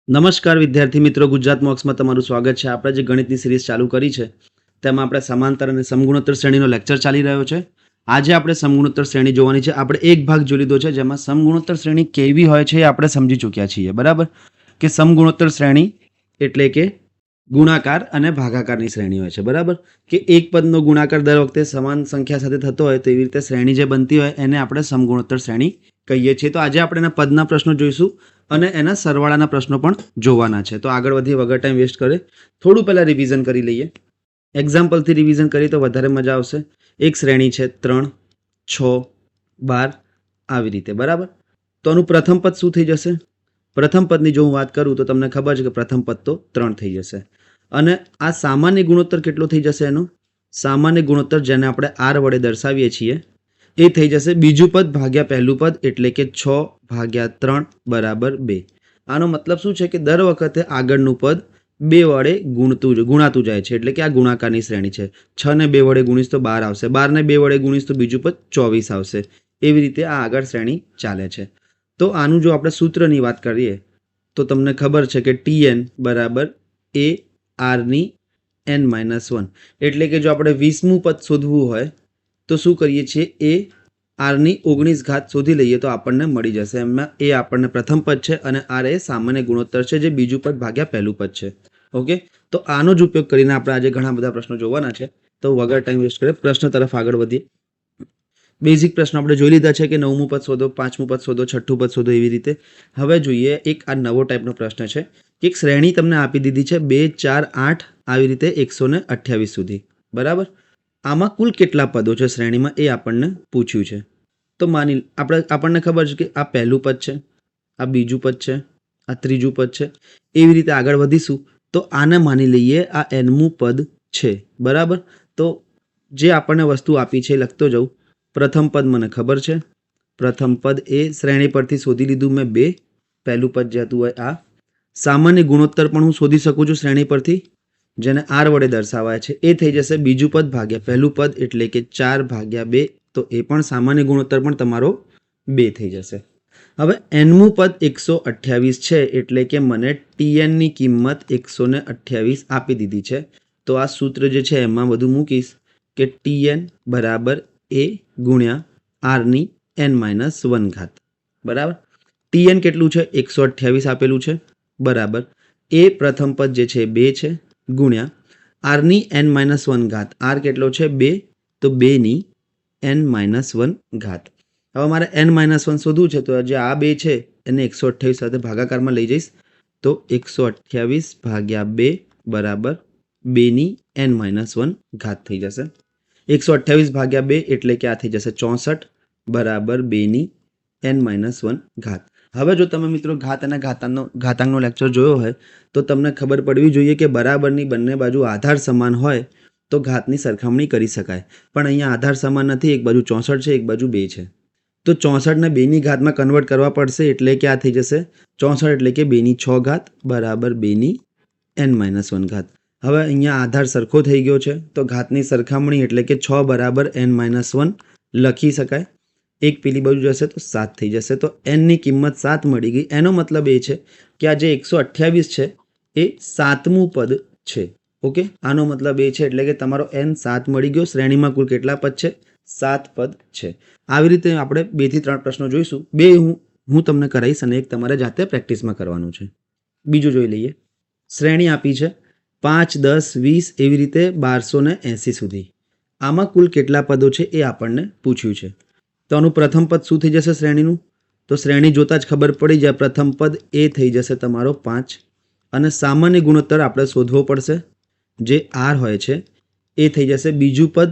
નમસ્કાર વિદ્યાર્થી મિત્રો, ગુજરાત મોક્સમાં તમારું સ્વાગત છે. આપણે જે ગણિતની સિરીઝ ચાલુ કરી છે તેમાં આપણે સમાંતર અને સમગુણોત્તર શ્રેણીનો લેક્ચર ચાલી રહ્યો છે. આજે આપણે સમગુણોત્તર શ્રેણી જોવાની છે. આપણે એક ભાગ જોઈ લીધો છે જેમાં સમગુણોત્તર શ્રેણી કેવી હોય છે એ આપણે સમજી ચૂક્યા છીએ. બરાબર, કે સમગુણોત્તર શ્રેણી એટલે કે ગુણાકાર અને ભાગાકારની શ્રેણી હોય છે. બરાબર, કે એક પદનો ગુણાકાર દર વખતે સમાન સંખ્યા સાથે થતો હોય તો એવી રીતે શ્રેણી જે બનતી હોય એને આપણે સમગુણોત્તર શ્રેણી કહીએ છીએ. તો આજે આપણે એના પદના પ્રશ્નો જોઈશું અને એના સરવાળાના પ્રશ્નો પણ જોવાના છે. તો આગળ વધીએ વગર ટાઈમ વેસ્ટ કરે થોડું પહેલાં રિવિઝન કરી લઈએ. એક્ઝામ્પલથી રિવિઝન કરીએ તો વધારે મજા આવશે. એક શ્રેણી છે 3, 6, 12 આવી રીતે. બરાબર, તો આનું પ્રથમ પદ શું થઈ જશે? પ્રથમ પદની જો હું વાત કરું તો તમને ખબર છે કે પ્રથમ પદ તો 3 થઈ જશે. અને આ સામાન્ય ગુણોત્તર કેટલો થઈ જશે? એનો સામાન્ય ગુણોત્તર જેને આપણે r વડે દર્શાવીએ છીએ એ થઈ જશે બીજું પદ ભાગ્યા પહેલું પદ, એટલે કે 6 ભાગ્યા 3 બરાબર 2. આનો મતલબ શું છે કે દર વખતે આગળનું પદ 2 વડે ગુણાતું જાય છે, એટલે કે આ ગુણાકારની શ્રેણી છે. 6 ને 2 વડે ગુણીશ તો 12 આવશે, 12 ને 2 વડે ગુણીશ તો બીજું પદ 24 આવશે. એવી રીતે આ આગળ શ્રેણી ચાલે છે. તો આનું જો આપણે સૂત્રની વાત કરીએ તો તમને ખબર છે કે tn બરાબર a r ની n-1, એટલે કે જો આપણે 20મું પદ શોધવું હોય તો શું કરીએ છીએ? એ r ની 19 ઘાત શોધી લઈએ તો આપણને મળી જશે. એમાં એ આપણને પ્રથમ પદ છે અને r એ સામાન્ય ગુણોત્તર છે જે બીજું પદ ભાગ્યા પહેલું પદ છે. ઓકે, તો આનો જ ઉપયોગ કરીને આપણે આજે ઘણા બધા પ્રશ્નો જોવાના છે. તો વગર ટાઈમ વેસ્ટ કરે પ્રશ્ન તરફ આગળ વધીએ. બેઝિક પ્રશ્નો આપણે જોઈ લીધા છે કે 9મું પદ શોધો, 5મું પદ શોધો, 6ઠ્ઠું પદ શોધો, એવી રીતે. હવે જોઈએ એક આ નવો ટાઈપનો પ્રશ્ન છે કે એક શ્રેણી તમને આપી દીધી છે 2, 4, 8 આવી રીતે 128 સુધી. બરાબર, આમાં કુલ કેટલા પદો છે શ્રેણીમાં એ આપણને પૂછ્યું છે. તો આપણને ખબર છે કે આ પહેલું પદ છે, આ બીજું પદ છે, આ ત્રીજું પદ છે. એવી રીતે આગળ વધીશું તો આને માની લઈએ આ nમું પદ છે. બરાબર, તો જે આપણને વસ્તુ આપી છે એ લખતો જાઉં. પ્રથમ પદ મને ખબર છે, પ્રથમ પદ એ શ્રેણી પરથી શોધી લીધું મેં 2. પહેલું પદ જે હતું હોય આ. સામાન્ય ગુણોત્તર પણ હું શોધી શકું છું શ્રેણી પરથી, જેને r વડે દર્શાવાય છે. એ થઈ જશે બીજું પદ ભાગ્યા પહેલું પદ, એટલે કે 4 ભાગ્યા 2. તો એ પણ સામાન્ય ગુણોત્તર પણ તમારો 2 થઈ જશે. હવે nમું પદ 128 છે, એટલે કે મને tn ની કિંમત 128 આપી દીધી છે. તો આ સૂત્ર જે છે એમાં બધું મૂકીશ કે tn બરાબર a ગુણ્યા r ની n-1 ઘાત. બરાબર, tn કેટલું છે? 128 આપેલું છે. બરાબર, એ પ્રથમ પદ જે છે 2 છે ગુણ્યા r ની n-1 ઘાત. r કેટલો છે? 2, તો 2 ની n-1 ઘાત. હવે મારે n-1 શોધવું છે તો જે આ 2 છે એને 128 સાથે ભાગાકારમાં લઈ જઈશ તો 128 ભાગ્યા 2 બરાબર 2 ની n-1 ઘાત થઈ જશે. 128 ભાગ્યા 2 એટલે કે આ થઈ જશે 64 બરાબર 2 ની n-1 ઘાત. હવે જો તમે મિત્રો ઘાત અને ઘાતાંકનો લેક્ચર જોયો હોય તો તમને ખબર પડવી જોઈએ કે બરાબરની બંને બાજુ આધાર સમાન હોય તો ઘાતની સરખામણી કરી શકાય. પણ અહીંયા આધાર સમાન નથી, એક બાજુ 64 છે, એક બાજુ 2 છે. તો 64 ને 2 ની ઘાતમાં કન્વર્ટ કરવા પડશે, એટલે કે આ થઈ જશે 64 એટલે કે 2 ની 6 ઘાત બરાબર 2 ની n-1 ઘાત. હવે અહીંયા આધાર સરખો થઈ ગયો છે તો ઘાતની સરખામણી એટલે કે 6 બરાબર n-1 લખી શકાય. એક પેલી બાજુ જશે તો 7 થઈ જશે. તો n ની કિંમત 7 મળી ગઈ. એનો મતલબ એ છે કે આ જે 128 છે એ 7મું પદ છે. ઓકે, આનો મતલબ એ છે એટલે કે તમારો n 7 મળી ગયો. શ્રેણીમાં કુલ કેટલા પદ છે? 7 પદ છે. આવી રીતે આપણે 2 થી 3 પ્રશ્નો જોઈશું. 2 હું તમને કરાવીશ અને એક તમારે જાતે પ્રેક્ટિસમાં કરવાનું છે. બીજું જોઈ લઈએ. શ્રેણી આપી છે 5, 10, 20 એવી રીતે 1280 સુધી. આમાં કુલ કેટલા પદો છે એ આપણને પૂછ્યું છે. તો આનું પ્રથમ પદ શું થઈ જશે શ્રેણીનું? તો શ્રેણી જોતાં જ ખબર પડી જાય. પ્રથમ પદ એ થઈ જશે તમારો 5 અને સામાન્ય ગુણોત્તર આપણે શોધવો પડશે જે r હોય છે એ થઈ જશે બીજું પદ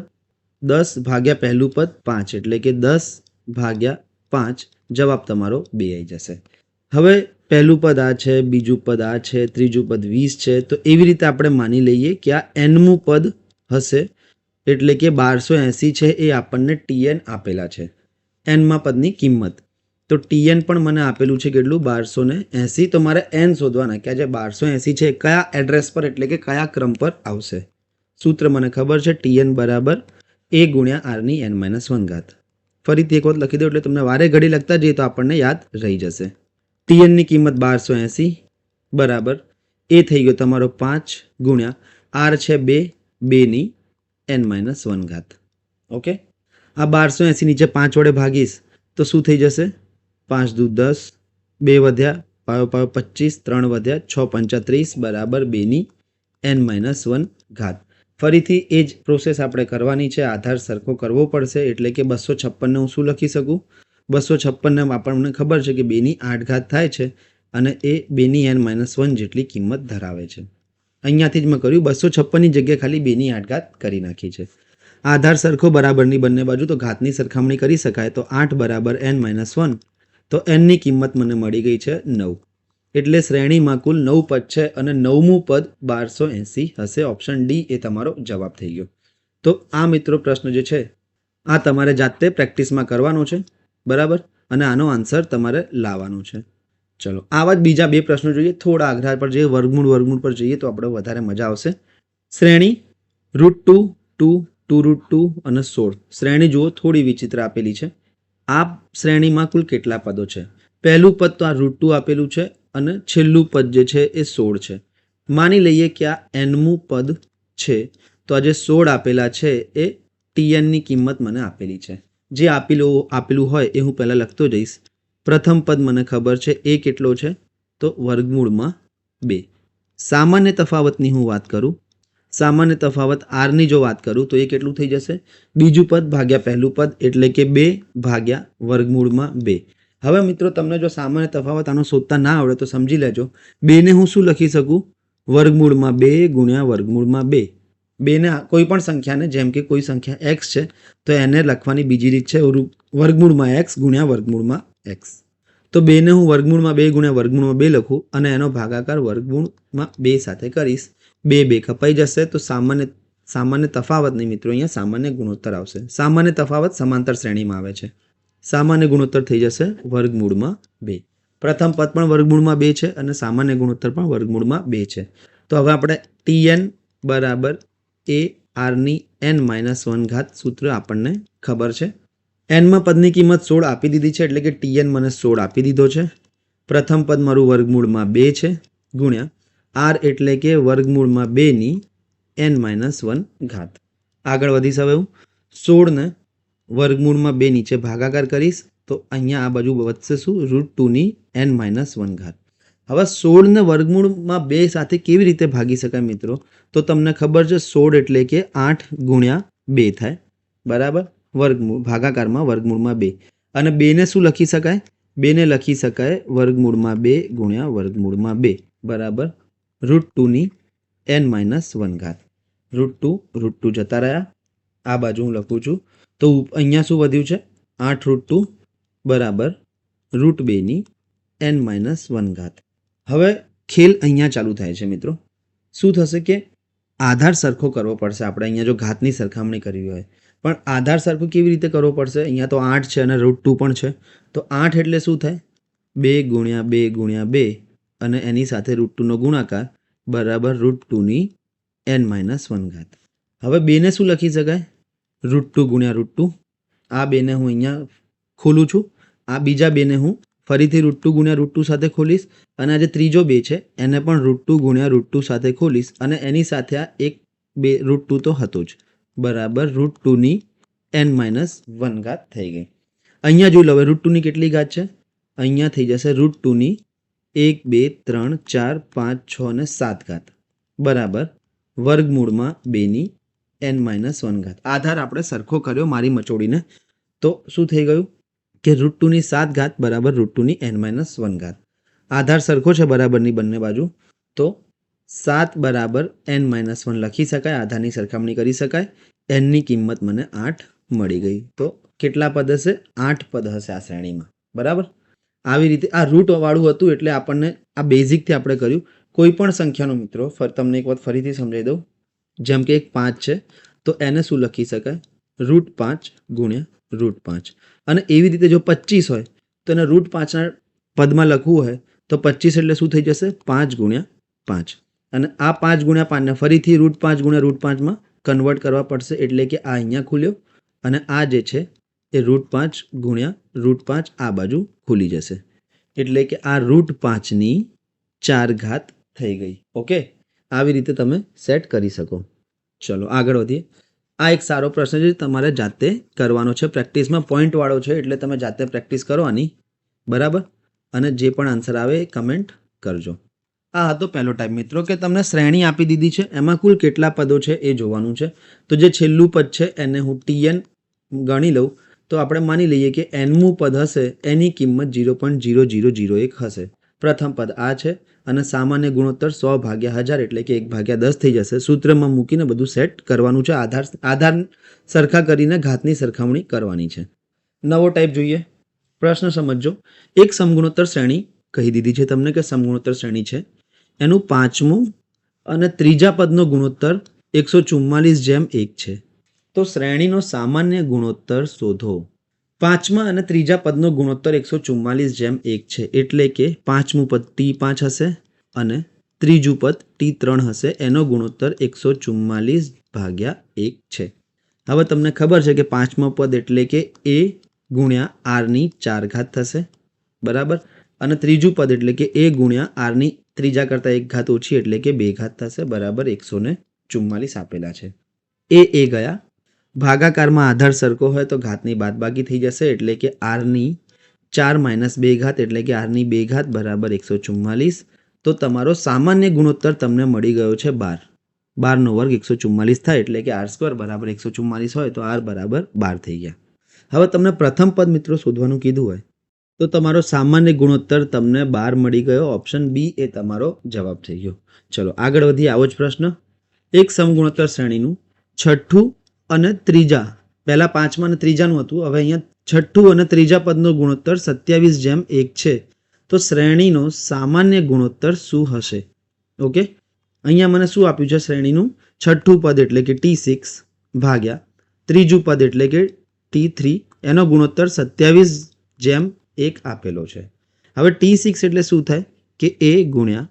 10 ભાગ્યા પહેલું પદ 5, એટલે કે 10 ભાગ્યા 5. જવાબ તમારો 2 આવી જશે. હવે પહેલું પદ આ છે, બીજું પદ આ છે, ત્રીજું પદ 20 છે. તો એવી રીતે આપણે માની લઈએ કે આ nમું પદ હશે, એટલે કે 1280 છે એ આપણને tn આપેલા છે. nમાં પદની કિંમત તો tn પણ મને આપેલું છે કેટલું? 1280. તો મારે n શોધવાના કે આ જે 1280 છે કયા એડ્રેસ પર એટલે કે કયા ક્રમ પર આવશે. સૂત્ર મને ખબર છે, tn બરાબર a ગુણ્યા r ની n-1 ઘાત. ફરીથી એક વખત લખી દો એટલે તમને વારે ઘડી લખતા જઈએ તો આપણને યાદ રહી જશે. tn ની કિંમત 1280 બરાબર એ થઈ ગયો તમારો 5 ગુણ્યા આર છે 2, 2ની n-1 ઓકે. આ 1280 નીચે 5 વડે ભાગીશ તો શું થઈ જશે? 5 દુ 10, 2 વધ્યા, પાયો પાયો 25, 3 વધ્યા, 6 પંચા 30 બરાબર 2ની n-1. ફરીથી એ જ પ્રોસેસ આપણે કરવાની છે. આધાર સરખો કરવો પડશે એટલે કે 256ને હું શું લખી શકું? 256ને આપણને ખબર છે કે 2ની 8 થાય છે અને એ 2ની n-1 જેટલી કિંમત ધરાવે છે. અહીંયાથી જ મેં કર્યું 256ની જગ્યાએ ખાલી 2ની 8 કરી નાખી છે. આધાર સરખો બરાબરની બંને બાજુ તો ઘાતની સરખામણી કરી શકાય તો 8 બરાબર n-1 તો nની કિંમત મને મળી ગઈ છે 9. એટલે શ્રેણીમાં કુલ 9 પદ છે અને 9મું પદ 1280 હશે. ઓપ્શન ડી એ તમારો જવાબ થઈ ગયો. તો આ મિત્રો પ્રશ્ન જે છે આ તમારે જાતે પ્રેક્ટિસમાં કરવાનો છે બરાબર અને આનો આન્સર તમારે લાવવાનો છે. ચલો આવા જ બીજા 2 પ્રશ્નો જોઈએ. થોડા આગ્રહ પર જઈએ, વર્ગમૂળ પર જઈએ તો આપણે વધારે મજા આવશે. શ્રેણી √2, 2, 2√2 અને 16. શ્રેણી જુઓ થોડી વિચિત્ર આપેલી છે. આ શ્રેણીમાં કુલ કેટલા પદો છે? પહેલું પદ તો આ √2 આપેલું છે અને છેલ્લું પદ જે છે એ 16 છે. માની લઈએ કે આ nમું પદ છે તો આ જે 16 આપેલા છે એ tnની કિંમત મને આપેલી છે. જે આપેલું હોય એ હું પહેલાં લખતો જઈશ. પ્રથમ પદ મને ખબર છે એ કેટલો છે તો વર્ગમૂળમાં 2. સામાન્ય તફાવતની હું વાત કરું, સામાન્ય તફાવત આરની જો વાત કરું તો એ કેટલું થઈ જશે? બીજું પદ ભાગ્યા પહેલું પદ એટલે કે 2 ભાગ્યા વર્ગમૂળમાં 2. હવે મિત્રો તમને જો સામાન્ય તફાવત આનો શોધતા ના આવડે તો સમજી લેજો. 2ને હું શું લખી શકું? વર્ગમૂળમાં 2 ગુણ્યા વર્ગમૂળમાં 2. 2ને કોઈ પણ સંખ્યાને જેમ કે કોઈ સંખ્યા x છે તો એને લખવાની બીજી રીત છે વર્ગમૂળમાં x ગુણ્યા વર્ગમૂળમાં x. તો 2ને હું વર્ગમૂળમાં 2 ગુણ્યા વર્ગમૂળમાં 2 લખું અને એનો ભાગાકાર વર્ગમૂળમાં 2 સાથે કરીશ. 2 કપાઈ જશે તો સામાન્ય તફાવત નહીં મિત્રો, અહીંયા સામાન્ય ગુણોત્તર આવશે. સામાન્ય તફાવત સમાંતર શ્રેણીમાં આવે છે. સામાન્ય ગુણોત્તર થઈ જશે વર્ગમૂળમાં 2. પ્રથમ પદ પણ વર્ગમૂળમાં 2 છે અને સામાન્ય ગુણોત્તર પણ વર્ગમૂળમાં 2 છે. તો હવે આપણે tn બરાબર એ આરની n-1 સૂત્ર આપણને ખબર છે. nમાં પદની કિંમત 16 આપી દીધી છે એટલે કે tn મને 16 આપી દીધો છે. પ્રથમ પદ મારું વર્ગમૂળમાં 2 છે ગુણ્યા r એટલે કે વર્ગમૂળમાં 2ની n-1. આગળ વધીશ. હવે હું 16ને વર્ગમૂળમાં 2 નીચે ભાગાકાર કરીશ તો અહીંયા આ બાજુ વધશે શું? √2ની n-1. હવે 16ને વર્ગમૂળમાં 2 સાથે કેવી રીતે ભાગી શકાય મિત્રો? તો તમને ખબર છે 16 એટલે કે 8 ગુણ્યા 2 થાય બરાબર. વર્ગમૂળ ભાગાકારમાં વર્ગમૂળમાં 2 અને 2ને શું લખી શકાય? 2ને લખી શકાય વર્ગમૂળમાં 2 ગુણ્યા વર્ગમૂળમાં 2 બરાબર √2ની n-1. √2 જતા રહ્યા. આ બાજુ હું લખું છું તો અહીંયા શું વધ્યું છે? 8 √2 બરાબર √2ની n-1. હવે ખેલ અહીંયા ચાલુ થાય છે મિત્રો. શું થશે કે આધાર સરખો કરવો પડશે આપણે અહીંયા જો ઘાતની સરખામણી કરવી હોય. પણ આધાર સરખો કેવી રીતે કરવો પડશે? અહીંયા તો 8 છે અને √2 પણ છે. તો 8 એટલે શું થાય? 2 ગુણ્યા 2 ગુણ્યા 2 અને એની સાથે √2નો ગુણાકાર બરાબર √2ની n-1. હવે 2ને શું લખી શકાય? √2 ગુણ્યા √2. આ 2ને હું અહીંયા ખોલું છું. આ બીજા 2ને હું ફરીથી √2 ગુણ્યા √2 સાથે ખોલીશ અને આ જે ત્રીજો 2 છે એને પણ √2 ગુણ્યા √2 સાથે ખોલીશ અને એની સાથે આ એક 2 √2 તો હતો જ બરાબર √2ની n-1 થઈ ગઈ. અહીંયા જોઈ લો હવે √2ની કેટલી ઘાત છે? અહીંયા થઈ જશે √2ની 1, 2, 3, 4, 5, 6 અને 7 બરાબર વર્ગમૂળમાં 2ની n-1. આધાર આપણે સરખો કર્યો મારી મચોડીને તો શું થઈ ગયું કે √2ની 7 બરાબર √2ની n-1. આધાર સરખો છે બરાબરની બંને બાજુ તો 7 બરાબર n-1 લખી શકાય. આધારની સરખામણી કરી શકાય. nની કિંમત મને 8 મળી ગઈ. તો કેટલા પદ હશે? 8 પદ હશે આ શ્રેણીમાં બરાબર. આવી રીતે આ રૂટ વાળું હતું એટલે આપણને આ બેઝિકથી આપણે કર્યું. કોઈ પણ સંખ્યાનો મિત્રો તમને એક વાત ફરીથી સમજાવી દઉં. જેમ કે એક 5 છે તો એને શું લખી શકાય? √5 ગુણ્યા √5. અને એવી રીતે જો 25 હોય તો એને √5ના પદમાં લખવું હોય તો 25 એટલે શું થઈ જશે? 5 ગુણ્યા 5. અને આ 5 ગુણ્યા 5ને ફરીથી √5 ગુણ્યા √5માં કન્વર્ટ કરવા પડશે એટલે કે આ અહીંયા ખુલ્યો અને આ જે છે એ √5 ગુણ્યા √5 આ બાજુ ખુલી જશે એટલે કે આ √5ની 4 ઘાત થઈ ગઈ. ઓકે, આવી રીતે તમે સેટ કરી શકો. ચલો આગળ વધીએ. આ એક સારો પ્રશ્ન છે, તમારે જાતે કરવાનો છે. પ્રેક્ટિસમાં પોઈન્ટવાળો છે એટલે તમે જાતે પ્રેક્ટિસ કરવાની, બરાબર. અને જે પણ આન્સર આવે એ કમેન્ટ કરજો. આ હતો પહેલો ટાઈપ મિત્રો, કે તમને શ્રેણી આપી દીધી છે, એમાં કુલ કેટલા પદો છે એ જોવાનું છે. તો જે છેલ્લું પદ છે એને હું TN ગણી લઉં તો આપણે માની લઈએ કે nમું પદ હશે, એની કિંમત 0.0001 હશે. પ્રથમ પદ આ છે અને સામાન્ય ગુણોત્તર 100/1000 એટલે કે 1/10 થઈ જશે. સૂત્રમાં મૂકીને બધું સેટ કરવાનું છે. આધાર સરખા કરીને ઘાતની સરખામણી કરવાની છે. નવો ટાઈપ જોઈએ. પ્રશ્ન સમજો. એક સમગુણોત્તર શ્રેણી કહી દીધી છે તમને કે સમગુણોત્તર શ્રેણી છે, એનું પાંચમું અને ત્રીજા પદનો ગુણોત્તર 144/1 છે. તો શ્રેણીનો સામાન્ય ગુણોત્તર શોધો. પાંચમા અને ત્રીજા પદનો ગુણોત્તર 144/1 છે એટલે કે પાંચમું પદ T5 હશે અને ત્રીજું પદ T3 હશે. એનો ગુણોત્તર 144/1 છે. હવે તમને ખબર છે કે પાંચમા પદ એટલે કે A ગુણ્યા r ની 4 ઘાત થશે, બરાબર. અને ત્રીજું પદ એટલે કે A ગુણ્યા r ની ત્રીજા કરતાં 1 ઘાત ઓછી એટલે કે 2 ઘાત થશે, બરાબર 144 આપેલા છે. એ ગયા. ભાગાકારમાં આધાર સરખો હોય તો ઘાતની બાદબાકી થઈ જશે એટલે કે r ની 4 - 2 ઘાત એટલે કે r ની 2 ઘાત બરાબર 144. તો તમારો સામાન્ય ગુણોત્તર તમને મળી ગયો છે 12. 12નો વર્ગ 144 થાય એટલે કે r² બરાબર 144 હોય તો r બરાબર 12 થઈ ગયા. હવે તમને પ્રથમ પદ મિત્રો શોધવાનું કીધું હોય તો તમારો સામાન્ય ગુણોત્તર તમને 12 મળી ગયો. ઓપ્શન બી એ તમારો જવાબ થઈ ગયો. ચલો આગળ વધીએ. આવો જ પ્રશ્ન. એક સમગુણોત્તર શ્રેણીનું છઠ્ઠું અને ત્રીજા, પહેલા પાંચમા અને ત્રીજાનું હતું, હવે અહીંયા છઠ્ઠું અને ત્રીજા પદનો ગુણોત્તર 27/1 છે. તો શ્રેણીનો સામાન્ય ગુણોત્તર શું હશે? ઓકે, અહીંયા મને શું આપ્યું છે? શ્રેણીનું છઠ્ઠું પદ એટલે કે T6 ભાગ્યા ત્રીજું પદ એટલે કે T3, એનો ગુણોત્તર 27/1 આપેલો છે. હવે T6 એટલે શું થાય કે A ગુણ્યા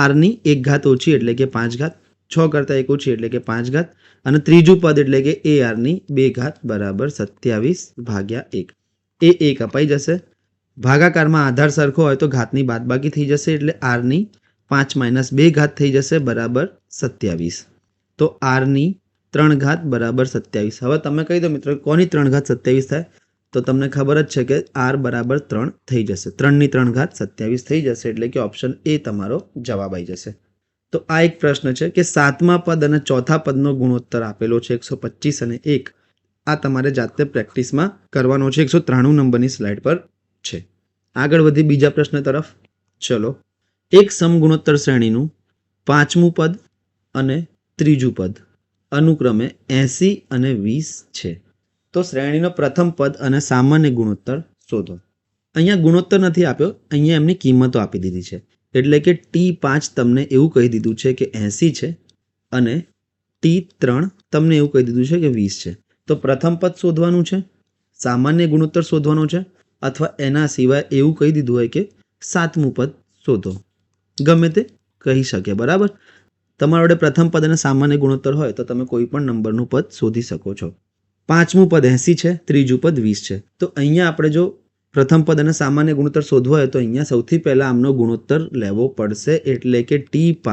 r ની 1 ઘાત ઓછી એટલે કે 5 ઘાત, 6 કરતાં 1 ઓછી એટલે કે 5 ઘાત, અને ત્રીજું પદ એટલે કે ar ની 2 ઘાત બરાબર 27/1. એ કપાઈ જશે. ભાગાકારમાં આધાર સરખો હોય તો ઘાતની બાદબાકી થઈ જશે એટલે r ની 5 - 2 ઘાત થઈ જશે બરાબર 27. તો r ની 3 ઘાત બરાબર 27. હવે તમે કહી દો મિત્રો કોની 3 ઘાત 27 થાય? તો તમને ખબર જ છે કે r બરાબર 3 થઈ જશે. 3ની 3 ઘાત 27 થઈ જશે એટલે કે ઓપ્શન એ તમારો જવાબ આવી જશે. તો આ એક પ્રશ્ન છે કે સાતમા પદ અને ચોથા પદનો ગુણોત્તર આપેલો છે 125 અને 1. આ તમારે જાતે પ્રેક્ટિસમાં કરવાનો છે. 193 નંબરની સ્લાઇડ પર છે. આગળ વધી બીજા પ્રશ્ન તરફ. ચલો. એક સમગુણોત્તર શ્રેણીનું પાંચમું પદ અને ત્રીજું પદ અનુક્રમે 80 અને 20 છે. તો શ્રેણીનો પ્રથમ પદ અને સામાન્ય ગુણોત્તર શોધો. અહીંયા ગુણોત્તર નથી આપ્યો, અહીંયા એમની કિંમતો આપી દીધી છે. એટલે કે T5 તમને એવું કહી દીધું છે કે 80 છે અને T3 તમને એવું કહી દીધું છે કે 20 છે. તો પ્રથમ પદ શોધવાનું છે, સામાન્ય ગુણોત્તર શોધવાનો છે, અથવા એના સિવાય એવું કહી દીધું હોય કે સાતમું પદ શોધો. ગમે તે કહી શકે, બરાબર. તમારા વડે પ્રથમ પદ અને સામાન્ય ગુણોત્તર હોય તો તમે કોઈ પણ નંબરનું પદ શોધી શકો છો. પાંચમું પદ 80 છે, ત્રીજું પદ 20 છે. તો અહીંયા આપણે જો પ્રથમ પદ અને સામાન્ય ગુણોત્તર શોધવો હોય તો અહીંયા સૌથી પહેલાં આમનો ગુણોત્તર લેવો પડશે એટલે કે T5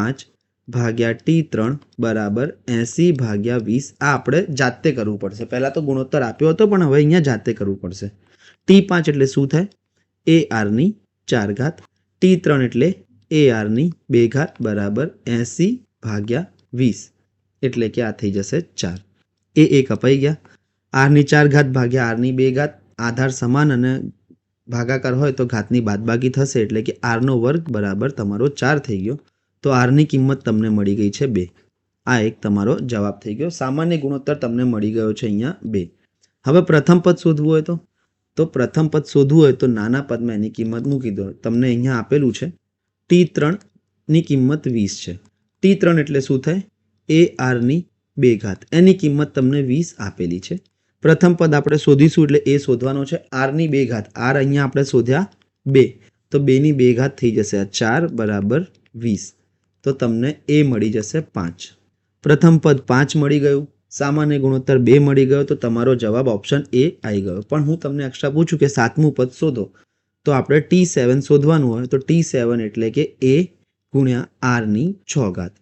ભાગ્યા T3 બરાબર 80/20. આ આપણે જાતે કરવું પડશે. પહેલાં તો ગુણોત્તર આપ્યો હતો પણ હવે અહીંયા જાતે કરવું પડશે. T5 એટલે શું થાય? ar ની 4 ઘાત. T3 એટલે ar ની 2 ઘાત બરાબર 80/20 એટલે કે આ થઈ જશે 4. એ કપાઈ ગયા. r ની 4 ઘાત ભાગ્યા r ની 2 ઘાત, આધાર સમાન અને ભાગાકાર હોય તો ઘાતની બાદબાકી થશે એટલે કે r² બરાબર તમારો 4 થઈ ગયો. તો r ની કિંમત તમને મળી ગઈ છે 2. આ એક તમારો જવાબ થઈ ગયો. સામાન્ય ગુણોત્તર તમને મળી ગયો છે અહીંયા 2. હવે પ્રથમ પદ શોધવું હોય તો પ્રથમ પદ શોધવું હોય તો નાના પદમાં એની કિંમત મૂકી દો. તમને અહીંયા આપેલું છે T3 ની કિંમત 20 છે. T3 એટલે શું થાય? ar ની 2 ઘાત, એની કિંમત તમને 20 આપેલી છે. પ્રથમ પદ આપણે શોધીશું એટલે એ શોધવાનો છે. r ની 2 ઘાત, r અહીંયા આપણે શોધ્યા 2, તો 2ની 2 ઘાત થઈ જશે 4 બરાબર 20. તો તમને એ મળી જશે 5. પ્રથમ પદ 5 મળી ગયું, સામાન્ય ગુણોત્તર 2 મળી ગયો, તો તમારો જવાબ ઓપ્શન એ આવી ગયો. પણ હું તમને એક્સ્ટ્રા પૂછું કે સાતમું પદ શોધો તો આપણે T7 શોધવાનું હોય તો T7 એટલે કે ગુણ્યા આરની 6 ઘાત.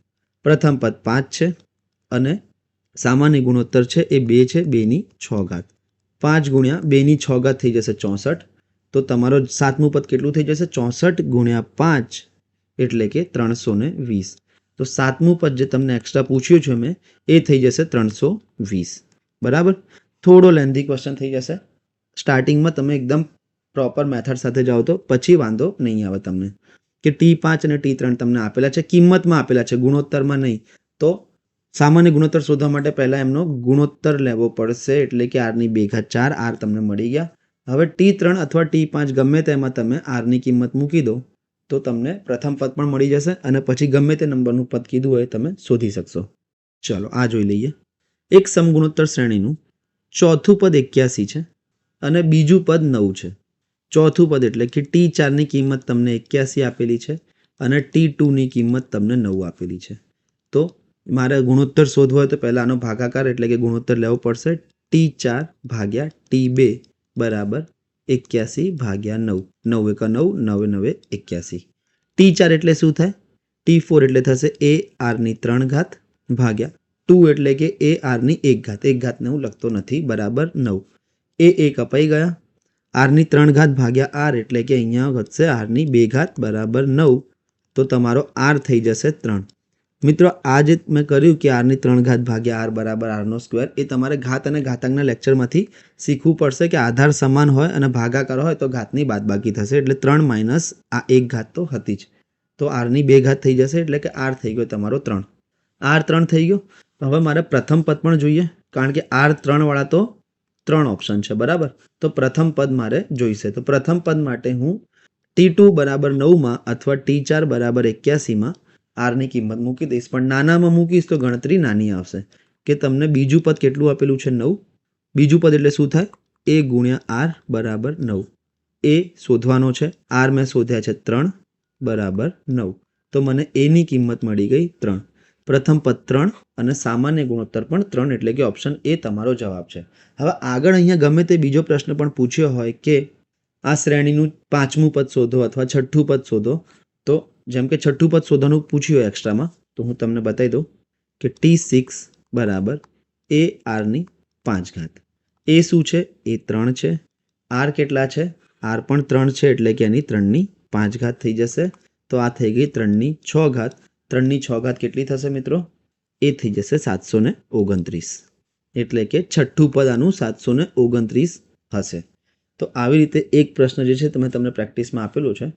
પ્રથમ પદ 5 છે અને સામાન્ય ગુણોત્તર છે એ 2 છે, 2ની 6 ઘાત. 5 ગુણ્યા 2ની 6 ઘાત થઈ જશે 64. તો તમારો સાતમું પદ કેટલું થઈ જશે? 64 ગુણ્યા 5 એટલે કે 320. તો સાતમું પદ જે તમને એક્સ્ટ્રા પૂછ્યું છે મેં એ થઈ જશે 320. બરાબર. થોડો લેન્ધી ક્વેશ્ચન થઈ જશે. સ્ટાર્ટિંગમાં તમે એકદમ પ્રોપર મેથડ સાથે જાઓ તો પછી વાંધો નહીં આવે તમને, કે T5 અને T3 તમને આપેલા છે, કિંમતમાં આપેલા છે, ગુણોત્તરમાં નહીં. તો સામાન્ય ગુણોત્તર શોધવા માટે પહેલાં એમનો ગુણોત્તર લેવો પડશે, એટલે કે આરની 2 ઘાત 4 આર તમને મળી ગયા. હવે T3 અથવા T5 ગમે તેમાં તમે આરની કિંમત મૂકી દો તો તમને પ્રથમ પદ પણ મળી જશે અને પછી ગમે તે નંબરનું પદ કીધું હોય તમે શોધી શકશો. ચલો આ જોઈ લઈએ. એક સમગુણોત્તર શ્રેણીનું ચોથું પદ 81 છે અને બીજું પદ 9 છે. ચોથું પદ એટલે કે T4ની કિંમત તમને 81 આપેલી છે અને T2ની કિંમત તમને 9 આપેલી છે. તો મારે ગુણોત્તર શોધવો હોય તો પહેલાં આનો ભાગાકાર એટલે કે ગુણોત્તર લેવો પડશે. T4 ભાગ્યા T2 બરાબર 81 ભાગ્યા 9. 9 × 9 9 9 81. T4 એટલે શું થાય? T4 એટલે થશે a આરની 3 ઘાત ભાગ્યા 2 એટલે કે a આરની 1 ઘાત. 1 ઘાતને હું લખતો નથી, બરાબર 9. એ કપાઈ ગયા. આરની 3 ઘાત ભાગ્યા આર એટલે કે અહીંયા વધશે આરની 2 ઘાત બરાબર 9. તો તમારો આર થઈ જશે 3. મિત્રો આ જે મેં કર્યું કે આરની 3 ઘાત ભાગ્યા આર બરાબર આરનો સ્ક્વેર, એ તમારે ઘાત અને ઘાતાંકના લેક્ચરમાંથી શીખવું પડશે કે આધાર સમાન હોય અને ભાગાકાર હોય તો ઘાતની બાદબાકી થશે, એટલે 3 માઇનસ આ 1 ઘાત તો હતી જ. તો આરની 2 ઘાત થઈ જશે એટલે કે આર થઈ ગયો તમારો 3. આર 3 થઈ ગયો. હવે મારે પ્રથમ પદ પણ જોઈએ, કારણ કે આર 3 વાળા તો 3 ઓપ્શન છે, બરાબર. તો પ્રથમ પદ મારે જોઈશે. તો પ્રથમ પદ માટે હું T2 બરાબર 9માં અથવા T4 બરાબર 81માં આરની કિંમત મૂકી દઈશ, પણ નાનામાં મૂકીશ તો ગણતરી નાની આવશે. કે તમને બીજું પદ કેટલું આપેલું છે? 9. બીજું પદ એટલે શું થાય? a ગુણ્યા આર બરાબર 9. એ શોધવાનો છે. આર મેં શોધ્યા છે 3 બરાબર 9. તો મને એની કિંમત મળી ગઈ 3. પ્રથમ પદ 3 અને સામાન્ય ગુણોત્તર પણ 3, એટલે કે ઓપ્શન એ તમારો જવાબ છે. હવે આગળ અહીંયા ગમે તે બીજો પ્રશ્ન પણ પૂછ્યો હોય કે આ શ્રેણીનું 5મું પદ શોધો અથવા 6ઠ્ઠું પદ શોધો, તો જેમ કે 6ઠ્ઠું પદ શોધવાનું પૂછ્યું હોય એક્સ્ટ્રામાં, તો હું તમને બતાવી દઉં કે T6 બરાબર a આરની 5 ઘાત. એ શું છે? એ 3 છે. આર કેટલા છે? આર પણ 3 છે, એટલે કે એની 3ની 5 ઘાત થઈ જશે. તો આ થઈ ગઈ 3ની 6 ઘાત. 3ની 6 ઘાત કેટલી થશે મિત્રો? એ થઈ જશે 729. એટલે કે છઠ્ઠું પદ આનું 729 હશે. તો આવી રીતે એક પ્રશ્ન જે છે તમે તમને પ્રેક્ટિસમાં આપેલું છે,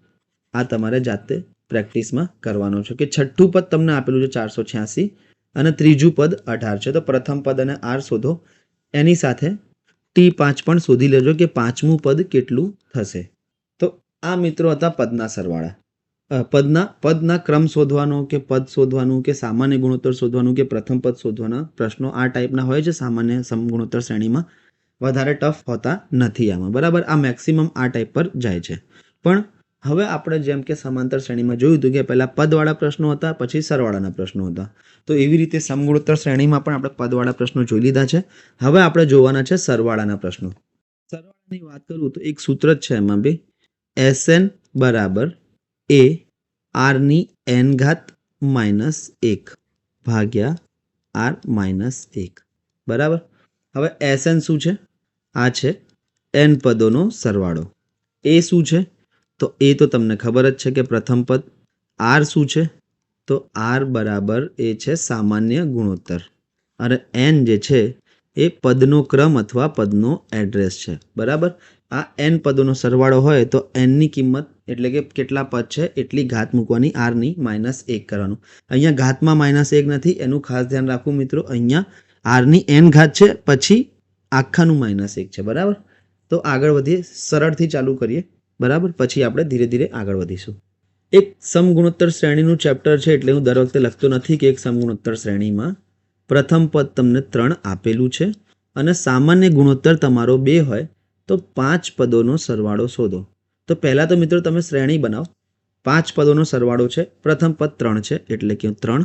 આ તમારે જાતે પ્રેક્ટિસમાં કરવાનો છે. કે છઠ્ઠું પદ તમને આપેલું છે 486 અને ત્રીજું પદ 18 છે. તો પ્રથમ પદ અને આર શોધો, એની સાથે T5 પણ શોધી લેજો કે 5મું પદ કેટલું થશે. તો આ મિત્રો હતા પદના સરવાળા. પદના ક્રમ શોધવાનો કે પદ શોધવાનું કે સામાન્ય ગુણોત્તર શોધવાનું કે પ્રથમ પદ શોધવાના પ્રશ્નો આ ટાઈપના હોય છે. સામાન્ય સમગુણોત્તર શ્રેણીમાં વધારે ટફ હોતા નથી આમાં, બરાબર. આ મેક્સિમમ આ ટાઈપ પર જાય છે. પણ હવે આપણે જેમ કે સમાંતર શ્રેણીમાં જોયું હતું કે પહેલાં પદવાળા પ્રશ્નો હતા, પછી સરવાળાના પ્રશ્નો હતા. તો એવી રીતે સમગુણોત્તર શ્રેણીમાં પણ આપણે પદવાળા પ્રશ્નો જોઈ લીધા છે. હવે આપણે જોવાના છે સરવાળાના પ્રશ્નો. સરવાળાની વાત કરું તો એક સૂત્ર જ છે એમાં બી, SN બરાબર a આરની n ઘાત માઇનસ 1 ભાગ્યા આર માઇનસ 1, બરાબર. હવે SN શું છે? આ છે n પદોનો સરવાળો. એ શું છે? તો એ તો તમને ખબર જ છે કે પ્રથમ પદ. આર શું છે? તો આર બરાબર એ છે સામાન્ય ગુણોત્તર અને n જે છે એ પદનો ક્રમ અથવા પદનો એડ્રેસ છે, બરાબર. આ n પદોનો સરવાળો હોય તો nની કિંમત એટલે કે કેટલા પદ છે એટલી ઘાત મૂકવાની, આરની -1 કરવાનું. અહીંયા ઘાતમાં -1 નથી, એનું ખાસ ધ્યાન રાખવું મિત્રો. અહીંયા આરની n ઘાત છે, પછી આખાનું -1 છે, બરાબર. તો આગળ વધીએ, સરળથી ચાલુ કરીએ, બરાબર. પછી આપણે ધીરે ધીરે આગળ વધીશું. એક સમગુણોત્તર શ્રેણીનું ચેપ્ટર છે, એટલે હું દર વખતે લખતો નથી કે એક સમગુણોત્તર શ્રેણીમાં પ્રથમ પદ તમને 3 આપેલું છે અને સામાન્ય ગુણોત્તર તમારો 2 હોય તો 5 પદોનો સરવાળો શોધો. તો પહેલાં તો મિત્રો તમે શ્રેણી બનાવો. 5 પદોનો સરવાળો છે, પ્રથમ પદ 3 છે એટલે કે 3.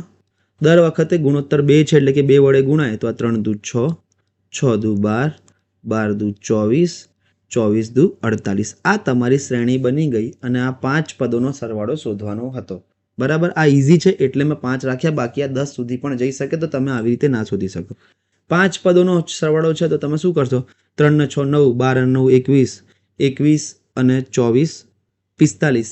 દર વખતે ગુણોત્તર 2 છે એટલે કે 2 વડે ગુણાય તો આ 3 દુ 6, 6 દુ 12, 12 દુ 24, 24 દુ 48. આ તમારી શ્રેણી બની ગઈ અને આ 5 પદોનો સરવાળો શોધવાનો હતો, બરાબર. આ ઇઝી છે એટલે મેં 5 રાખ્યા, બાકી આ 10 સુધી પણ જઈ શકે, તો તમે આવી રીતે ના શોધી શકો. 5 પદોનો સરવાળો છે તો તમે શું કરશો? 3 ને 6 9, 12 અને 9 21, 21 અને 24 45,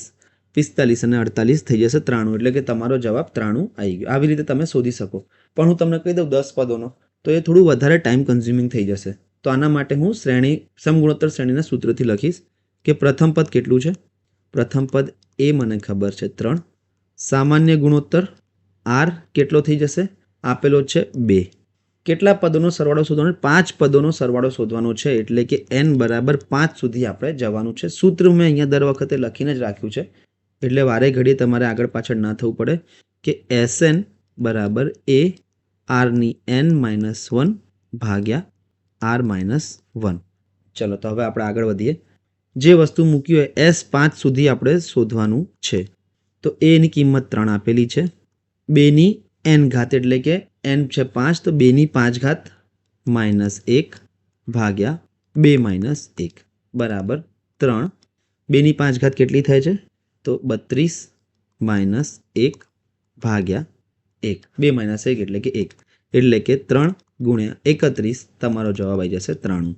45 અને 48 થઈ જશે 93. એટલે કે તમારો જવાબ 93 આવી ગયો. આવી રીતે તમે શોધી શકો. પણ હું તમને કહી દઉં 10 પદોનો તો એ થોડું વધારે ટાઈમ કન્ઝ્યુમિંગ થઈ જશે. તો આના માટે હું સમગુણોત્તર શ્રેણીના સૂત્રથી લખીશ કે પ્રથમ પદ કેટલું છે. પ્રથમ પદ એ મને ખબર છે 3. સામાન્ય ગુણોત્તર આર કેટલો થઈ જશે? આપેલો છે 2. કેટલા પદોનો સરવાળો શોધવાનો? 5 પદોનો સરવાળો શોધવાનો છે. એટલે કે n બરાબર 5 સુધી આપણે જવાનું છે. સૂત્ર મેં અહીંયા દર વખતે લખીને જ રાખ્યું છે, એટલે વારે ઘડીએ તમારે આગળ પાછળ ના થવું પડે કે Sn બરાબર એ આરની n-1 ભાગ્યા r-1. ચલો તો હવે આપણે આગળ વધીએ. જે વસ્તુ મૂકી હોય S5 સુધી આપણે શોધવાનું છે. તો એની કિંમત 3 આપેલી છે. 2ની n ઘાત એટલે કે n છે 5, તો 2ની 5 ઘાત -1 ભાગ્યા 2 - 1 બરાબર 3. 2ની 5 ઘાત કેટલી થાય છે? તો 32 - 1 ભાગ્યા 1. 2 - 1 એટલે કે 1. એટલે કે 3 × 31 તમારો જવાબ આવી જશે 93.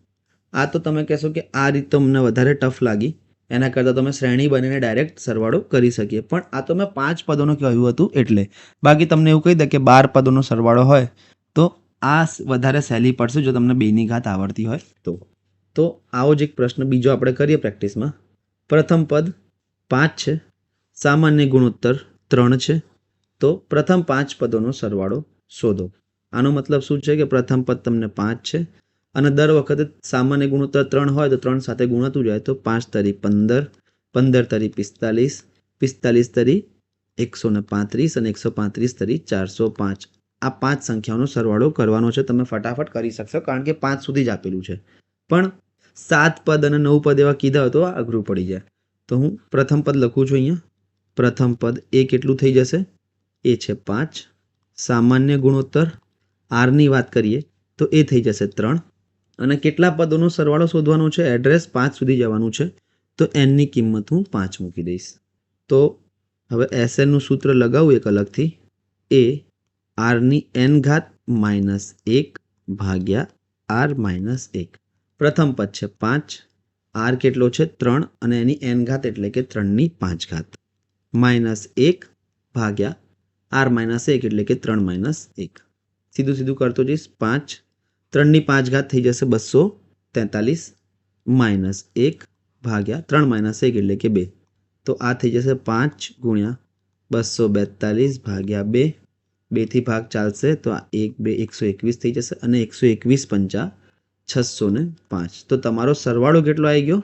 આ તો તમે કહેશો કે આ રીત તો મને વધારે ટફ લાગી, એના કરતાં તમે શ્રેણી બનીને ડાયરેક્ટ સરવાળો કરી શકીએ. પણ આ તો મેં 5 પદોનો કહ્યું હતું એટલે. બાકી તમને એવું કહી દે કે 12 પદોનો સરવાળો હોય તો આ વધારે સહેલી પડશે જો તમને 2ની ઘાત આવડતી હોય તો આવો જ એક પ્રશ્ન બીજો આપણે કરીએ પ્રેક્ટિસમાં. પ્રથમ પદ 5 છે, સામાન્ય ગુણોત્તર 3 છે, તો પ્રથમ 5 પદોનો સરવાળો શોધો. આનો મતલબ શું છે કે પ્રથમ પદ તમને 5 છે અને દર વખતે સામાન્ય ગુણોત્તર 3 હોય તો 3 સાથે ગુણાતું જાય, તો 5 તરી 15, 15 તરી 45, 45 તરી 135 અને 135 તરી 405. આ 5 સંખ્યાઓનો સરવાળો કરવાનો છે. તમે ફટાફટ કરી શકશો કારણ કે 5 સુધી જ આપેલું છે. પણ 7 પદ અને 9 પદ એવા કીધા હોય તો અઘરું પડી જાય. તો હું પ્રથમ પદ લખું છું અહીંયા. પ્રથમ પદ એ કેટલું થઈ જશે? એ છે 5. સામાન્ય ગુણોત્તર આરની વાત કરીએ તો એ થઈ જશે 3. અને કેટલા પદોનો સરવાળો શોધવાનો છે? એડ્રેસ 5 સુધી જવાનું છે, તો એનની કિંમત હું 5 મૂકી દઈશ. તો હવે SNનું સૂત્ર લગાવું એક અલગથી. એ આરની n ઘાત -1 ભાગ્યા r-1. પ્રથમ પદ છે 5, આર કેટલો છે 3 અને એની n ઘાત એટલે કે 3ની 5 ઘાત -1 ભાગ્યા r-1 એટલે કે 3 - 1. સીધું સીધું કરતો જઈશ. 5, 3ની 5 ઘાત થઈ જશે 243 -1 ભાગ્યા 3 - 1 એટલે કે 2. તો આ થઈ જશે 5 × 242 ભાગ્યા 2. 2 થી ભાગ ચાલશે તો આ 1 2 121 થઈ જશે અને 121 પંચા 605. તો તમારો સરવાળો કેટલો આવી ગયો?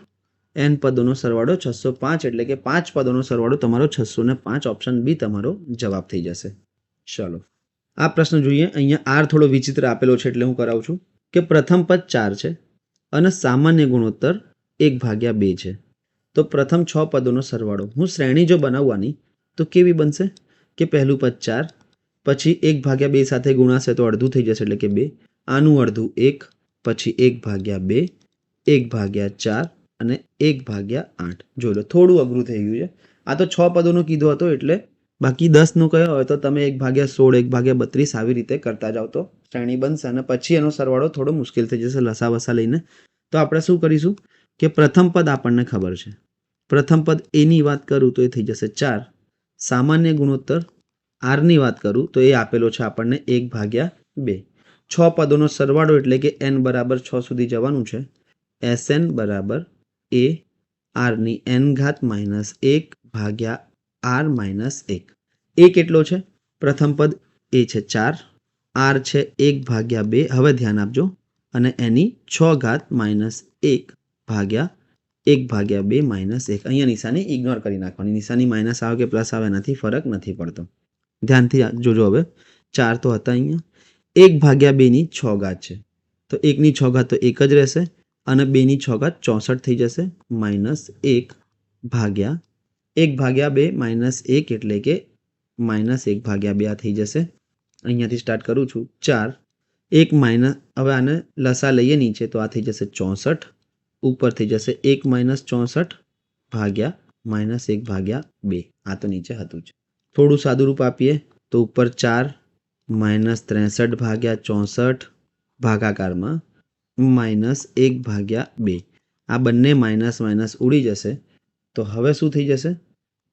n પદોનો સરવાળો 605. એટલે કે 5 પદોનો સરવાળો તમારો 605. ઓપ્શન બી તમારો જવાબ થઈ જશે. ચલો આ પ્રશ્ન જોઈએ. અહીંયા આર થોડો વિચિત્ર આપેલો છે એટલે હું કરાવું છું કે પ્રથમ પદ 4 છે અને સામાન્ય ગુણોત્તર 1/2 છે. તો પ્રથમ 6 પદોનો સરવાળો હું શ્રેણી જો બનાવવાની તો કેવી બનશે કે પહેલું પદ 4, પછી 1/2 સાથે ગુણાશે તો અડધું થઈ જશે એટલે કે 2, આનું અડધું 1, પછી 1/2, 1/4 અને 1/8. જોઈ લો થોડું અઘરું થઈ ગયું છે. આ તો 6 પદોનો કીધો હતો એટલે. બાકી 10નો કયો હોય તો તમે 1/16, 1/32 આવી રીતે કરતા જાઓ તો શ્રેણી બનશે અને પછી એનો સરવાળો થોડો મુશ્કેલ થઈ જશે લસા વસા લઈને. તો આપણે શું કરીશું કે પ્રથમ પદ આપણને ખબર છે. પ્રથમ પદ એની વાત કરું તો એ થઈ જશે 4. સામાન્ય ગુણોત્તર આરની વાત કરું તો એ આપેલો છે આપણને 1/2. 6 પદોનો સરવાળો એટલે કે n બરાબર 6 સુધી જવાનું છે. Sn બરાબર એ આરની n ઘાત -1 ભાગ્યા r-1. એ કેટલો છે? પ્રથમ પદ એ છે 4, આર છે 1/2. હવે ધ્યાન આપજો અને એની 6 ઘાત -1 ભાગ્યા 1/2 - 1. અહીંયા નિશાની ઇગ્નોર કરી નાખવાની. નિશાની માઇનસ આવે કે પ્લસ આવે એનાથી ફરક નથી પડતો. ધ્યાનથી જોજો. હવે 4 તો હતા અહીંયા. 1/2ની 6 ઘાત છે તો 1ની 6 ઘાત તો 1 જ રહેશે અને 2ની 6 ઘાત 64 થઈ જશે. -1 ભાગ્યા 1/2 -1 એટલે કે -1/2 આ થઈ જશે. અહીંયાથી સ્ટાર્ટ કરું છું. 4 1 માઇનસ, હવે આને લસા લઈએ નીચે તો આ થઈ જશે 64. ઉપર થઈ જશે 1 - 64 ભાગ્યા -1/2. આ તો નીચે હતું જ. થોડું સાદુરૂપ આપીએ તો ઉપર 4 માઇનસ 63 ભાગ્યા 64 ભાગાકારમાં માઇનસ 1 ભાગ્યા 2. આ બંને માઇનસ માઇનસ ઉડી જશે તો હવે શું થઈ જશે?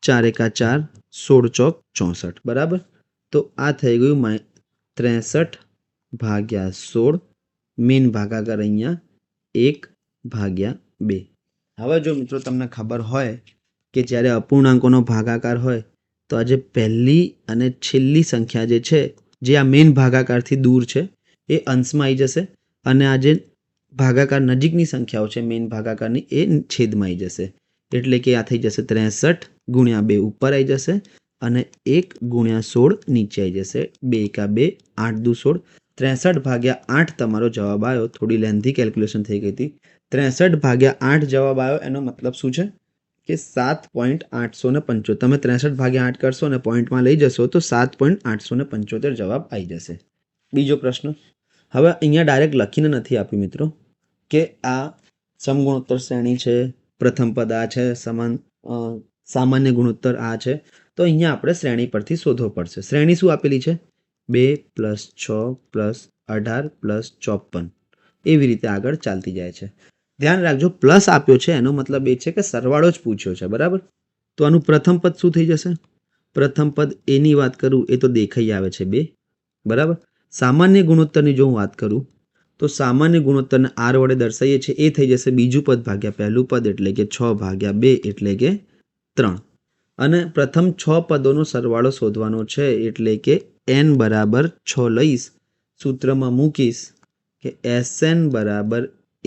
4 એકા 4, 16 ચોક 64. બરાબર. તો આ થઈ ગયું 63 ભાગ્યા 16. મીન ભાગાકાર અહીંયા 1 ભાગ્યા 2. હવે જો મિત્રો તમને ખબર હોય કે જ્યારે અપૂર્ણાંકોનો ભાગાકાર હોય તો આ જે પહેલી અને છેલ્લી સંખ્યા જે છે, જે આ મેઇન ભાગાકારથી દૂર છે, એ અંશમાં આવી જશે અને આ જે ભાગાકાર નજીકની સંખ્યાઓ છે મેઇન ભાગાકારની, એ છેદમાં આવી જશે. એટલે કે આ થઈ જશે 63 ગુણ્યા 2 ઉપર આવી જશે અને 1 ગુણ્યા 16 નીચે આવી જશે. 2 એકા 2, 8 દુ 16. 63 ભાગ્યા 8 તમારો જવાબ આવ્યો. થોડી લેન્થી કેલ્ક્યુલેશન થઈ ગઈ હતી. 63 ભાગ્યા 8 જવાબ આવ્યો. એનો મતલબ શું છે કે 7.875. તમે 63 ભાગ્યા 8 કરશો અને પોઈન્ટમાં લઈ જશો તો 7.875 જવાબ આવી જશે. બીજો પ્રશ્ન. હવે અહીંયા ડાયરેક્ટ લખીને નથી આપ્યું મિત્રો કે આ સમગુણોત્તર શ્રેણી છે, પ્રથમ પદ આ છે, સામાન્ય ગુણોત્તર આ છે. તો અહીંયા આપણે શ્રેણી પરથી શોધવો પડશે. શ્રેણી શું આપેલી છે? 2 + 6 + 18 + 54. એવી રીતે આગળ ચાલતી જાય છે. ધ્યાન રાખજો, પ્લસ આપ્યો છે એનો મતલબ એ છે કે સરવાળો જ પૂછ્યો છે. બરાબર. તો આનું પ્રથમ પદ શું થઈ જશે? પ્રથમ પદ એની વાત કરું એ તો દેખાઈ આવે છે 2. બરાબર. સામાન્ય ગુણોત્તરની જો હું વાત કરું તો સામાન્ય ગુણોત્તરને r વડે દર્શાવીએ છીએ, એ થઈ જશે બીજું પદ ભાગ્યા પહેલું પદ એટલે કે 6 ભાગ્યા 2 એટલે કે 3. અને પ્રથમ 6 પદોનો સરવાળો શોધવાનો છે એટલે કે n બરાબર 6 લઈશ, સૂત્રમાં મૂકીશ કે Sn બરાબર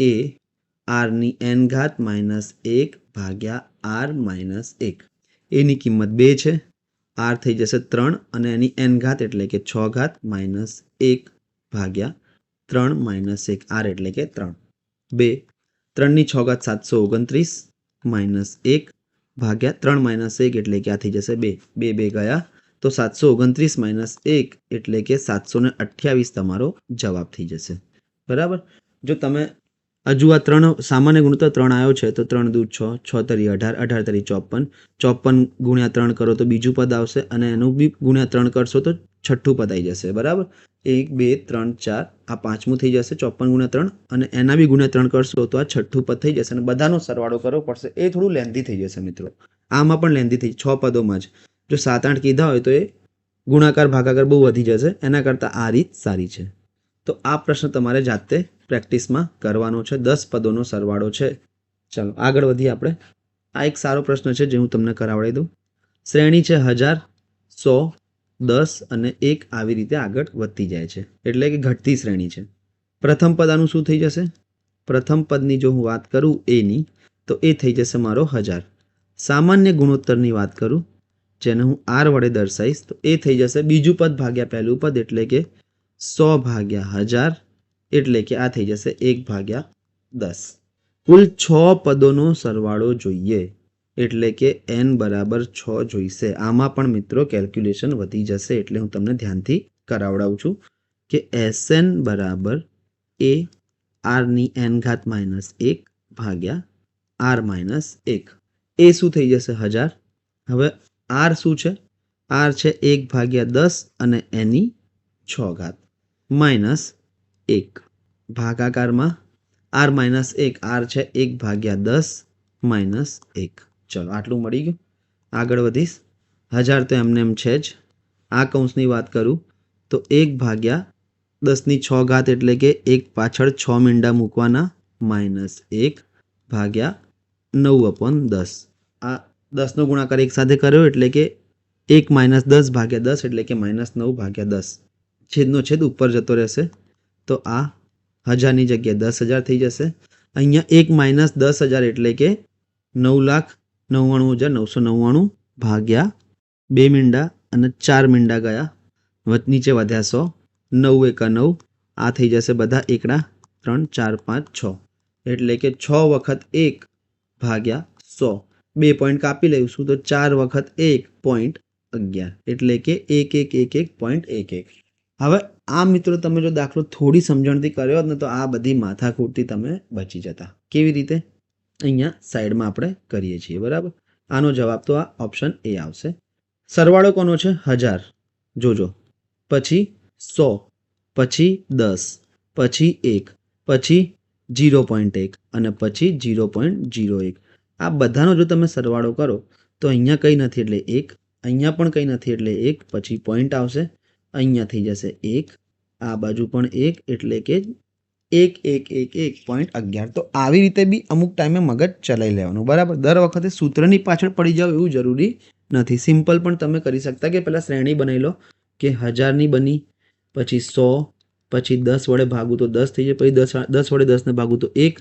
a r ની n ઘાત માઇનસ 1 ભાગ્યા r માઇનસ 1. એની કિંમત 2 છે, r થઈ જશે 3 અને એની n ઘાત એટલે કે 6 ઘાત માઇનસ 1 ભાગ્યા 3 માઇનસ 1, r એટલે કે 3. 2 3 ની 6 ઘાત 729 માઇનસ 1 ભાગ્યા 3 માઇનસ 1 એટલે કે આ થઈ જશે 2. 2 2 ગયા તો 729 માઇનસ 1 એટલે કે 728 તમારો જવાબ થઈ જશે. બરાબર. જો તમે હજુ આ 3 સામાન્ય ગુણોત્તર 3 આવ્યો છે તો 3 દુ 6, 6 તરી 18, 18 તરી 54, 54 ગુણ્યા 3 કરો તો બીજું પદ આવશે અને એનું બી ગુણ્યા 3 કરશો તો છઠ્ઠું પદ આવી જશે. બરાબર. 1 2 3 4 આ પાંચમું થઈ જશે. 54 ગુણ્યા 3 અને એના બી ગુણ્યા 3 કરશો તો આ છઠ્ઠું પદ થઈ જશે અને બધાનો સરવાળો કરવો પડશે. એ થોડું લેન્ધી થઈ જશે મિત્રો. આમાં પણ લેન્ધી થઈ 6 પદોમાં જ. જો 7-8 કીધા હોય તો એ ગુણાકાર ભાગાકાર બહુ વધી જશે. એના કરતાં આ રીત સારી છે. તો આ પ્રશ્ન તમારે જાતે પ્રેક્ટિસમાં કરવાનો છે. 10 પદોનો સરવાળો છે. ચાલો આગળ વધીએ આપણે. આ એક સારો પ્રશ્ન છે જે હું તમને કરાવડાવી દઉં. શ્રેણી છે 1000, 100, 10 અને 1 આવી રીતે આગળ વધતી જાય છે, એટલે કે ઘટતી શ્રેણી છે. પ્રથમ પદ આનું શું થઈ જશે? પ્રથમ પદની જો હું વાત કરું એની તો એ થઈ જશે મારો 1000. સામાન્ય ગુણોત્તરની વાત કરું જેને હું r વડે દર્શાવીશ તો એ થઈ જશે બીજું પદ ભાગ્યા પહેલું પદ એટલે કે 100 ભાગ્યા 1000 એટલે કે આ થઈ જશે 1 ભાગ્યા 10. કુલ 6 પદોનો સરવાળો જોઈએ એટલે કે n બરાબર 6 જોઈશે. આમાં પણ મિત્રો કેલ્ક્યુલેશન વધી જશે એટલે હું તમને ધ્યાનથી કરાવડાવું છું કે Sn બરાબર a r ની n ઘાત માઇનસ 1 ભાગ્યા r માઇનસ 1. એ શું થઈ જશે 1000. હવે r શું છે? r છે 1 ભાગ્યા 10 અને એની 6 ઘાત માઇનસ 1 ભાગાકારમાં r માઇનસ 1, r છે 1 ભાગ્યા 10 માઇનસ 1. ચલો આટલું મળી ગયું. આગળ વધીશ. 1000 તો એમને એમ છે જ. આ કૌંસની વાત કરું તો 1 ભાગ્યા 10ની 6 ઘાત એટલે કે 1 પાછળ 6 મીંડા મૂકવાના માઇનસ 1 ભાગ્યા 9/10. આ 10નો ગુણાકાર એક સાથે કર્યો એટલે કે 1 માઇનસ 10 ભાગ્યા 10 એટલે કે માઇનસ 9 ભાગ્યા 10. છેદનો છેદ ઉપર જતો રહેશે તો આ 1000ની જગ્યાએ 10,000 થઈ જશે. અહીંયા 1 માઇનસ 10,000 એટલે કે 9,99,999 ભાગ્યા 2 મીંડા અને 4 મીંડા ગયા, નીચે વધ્યા 100. 9 એકા 9, આ થઈ જશે બધા એકડા 3 4 5 6 એટલે કે 6 વખત 1 ભાગ્યા 100. 2 પોઈન્ટ કાપી લઈશું તો 4 વખત 1.11 એટલે કે 1111.11. હવે આ મિત્રો તમે જો દાખલો થોડી સમજણથી કર્યો હોત ને તો આ બધી માથાકૂટથી તમે બચી જતા. કેવી રીતે? અહીંયા સાઈડમાં આપણે કરીએ છીએ. બરાબર. આનો જવાબ તો આ ઓપ્શન એ આવશે. સરવાળો કોનો છે? 1000. જોજો. પછી 100, પછી 10, પછી 1, પછી 0.1 અને પછી 0.01. આ બધાનો જો તમે સરવાળો કરો તો અહીંયા કંઈ નથી એટલે 1, અહીંયા પણ કંઈ નથી એટલે 1, પછી પોઈન્ટ આવશે, અહીંયા થઈ જશે 1, આ બાજુ પણ 1 એટલે કે 1.11. તો આવી રીતે બી અમુક ટાઈમે મગજ ચલાવી લેવાનું, બરાબર. દર વખતે સૂત્રની પાછળ પડી જાવ એવું જરૂરી નથી. સિમ્પલ પણ તમે કરી શકતા કે પહેલાં શ્રેણી બનાવી લો કે 1000ની બની, પછી 100, પછી 10 વડે ભાગું તો 10 થઈ જાય, પછી 10 વડે 10ને ભાગું તો 1,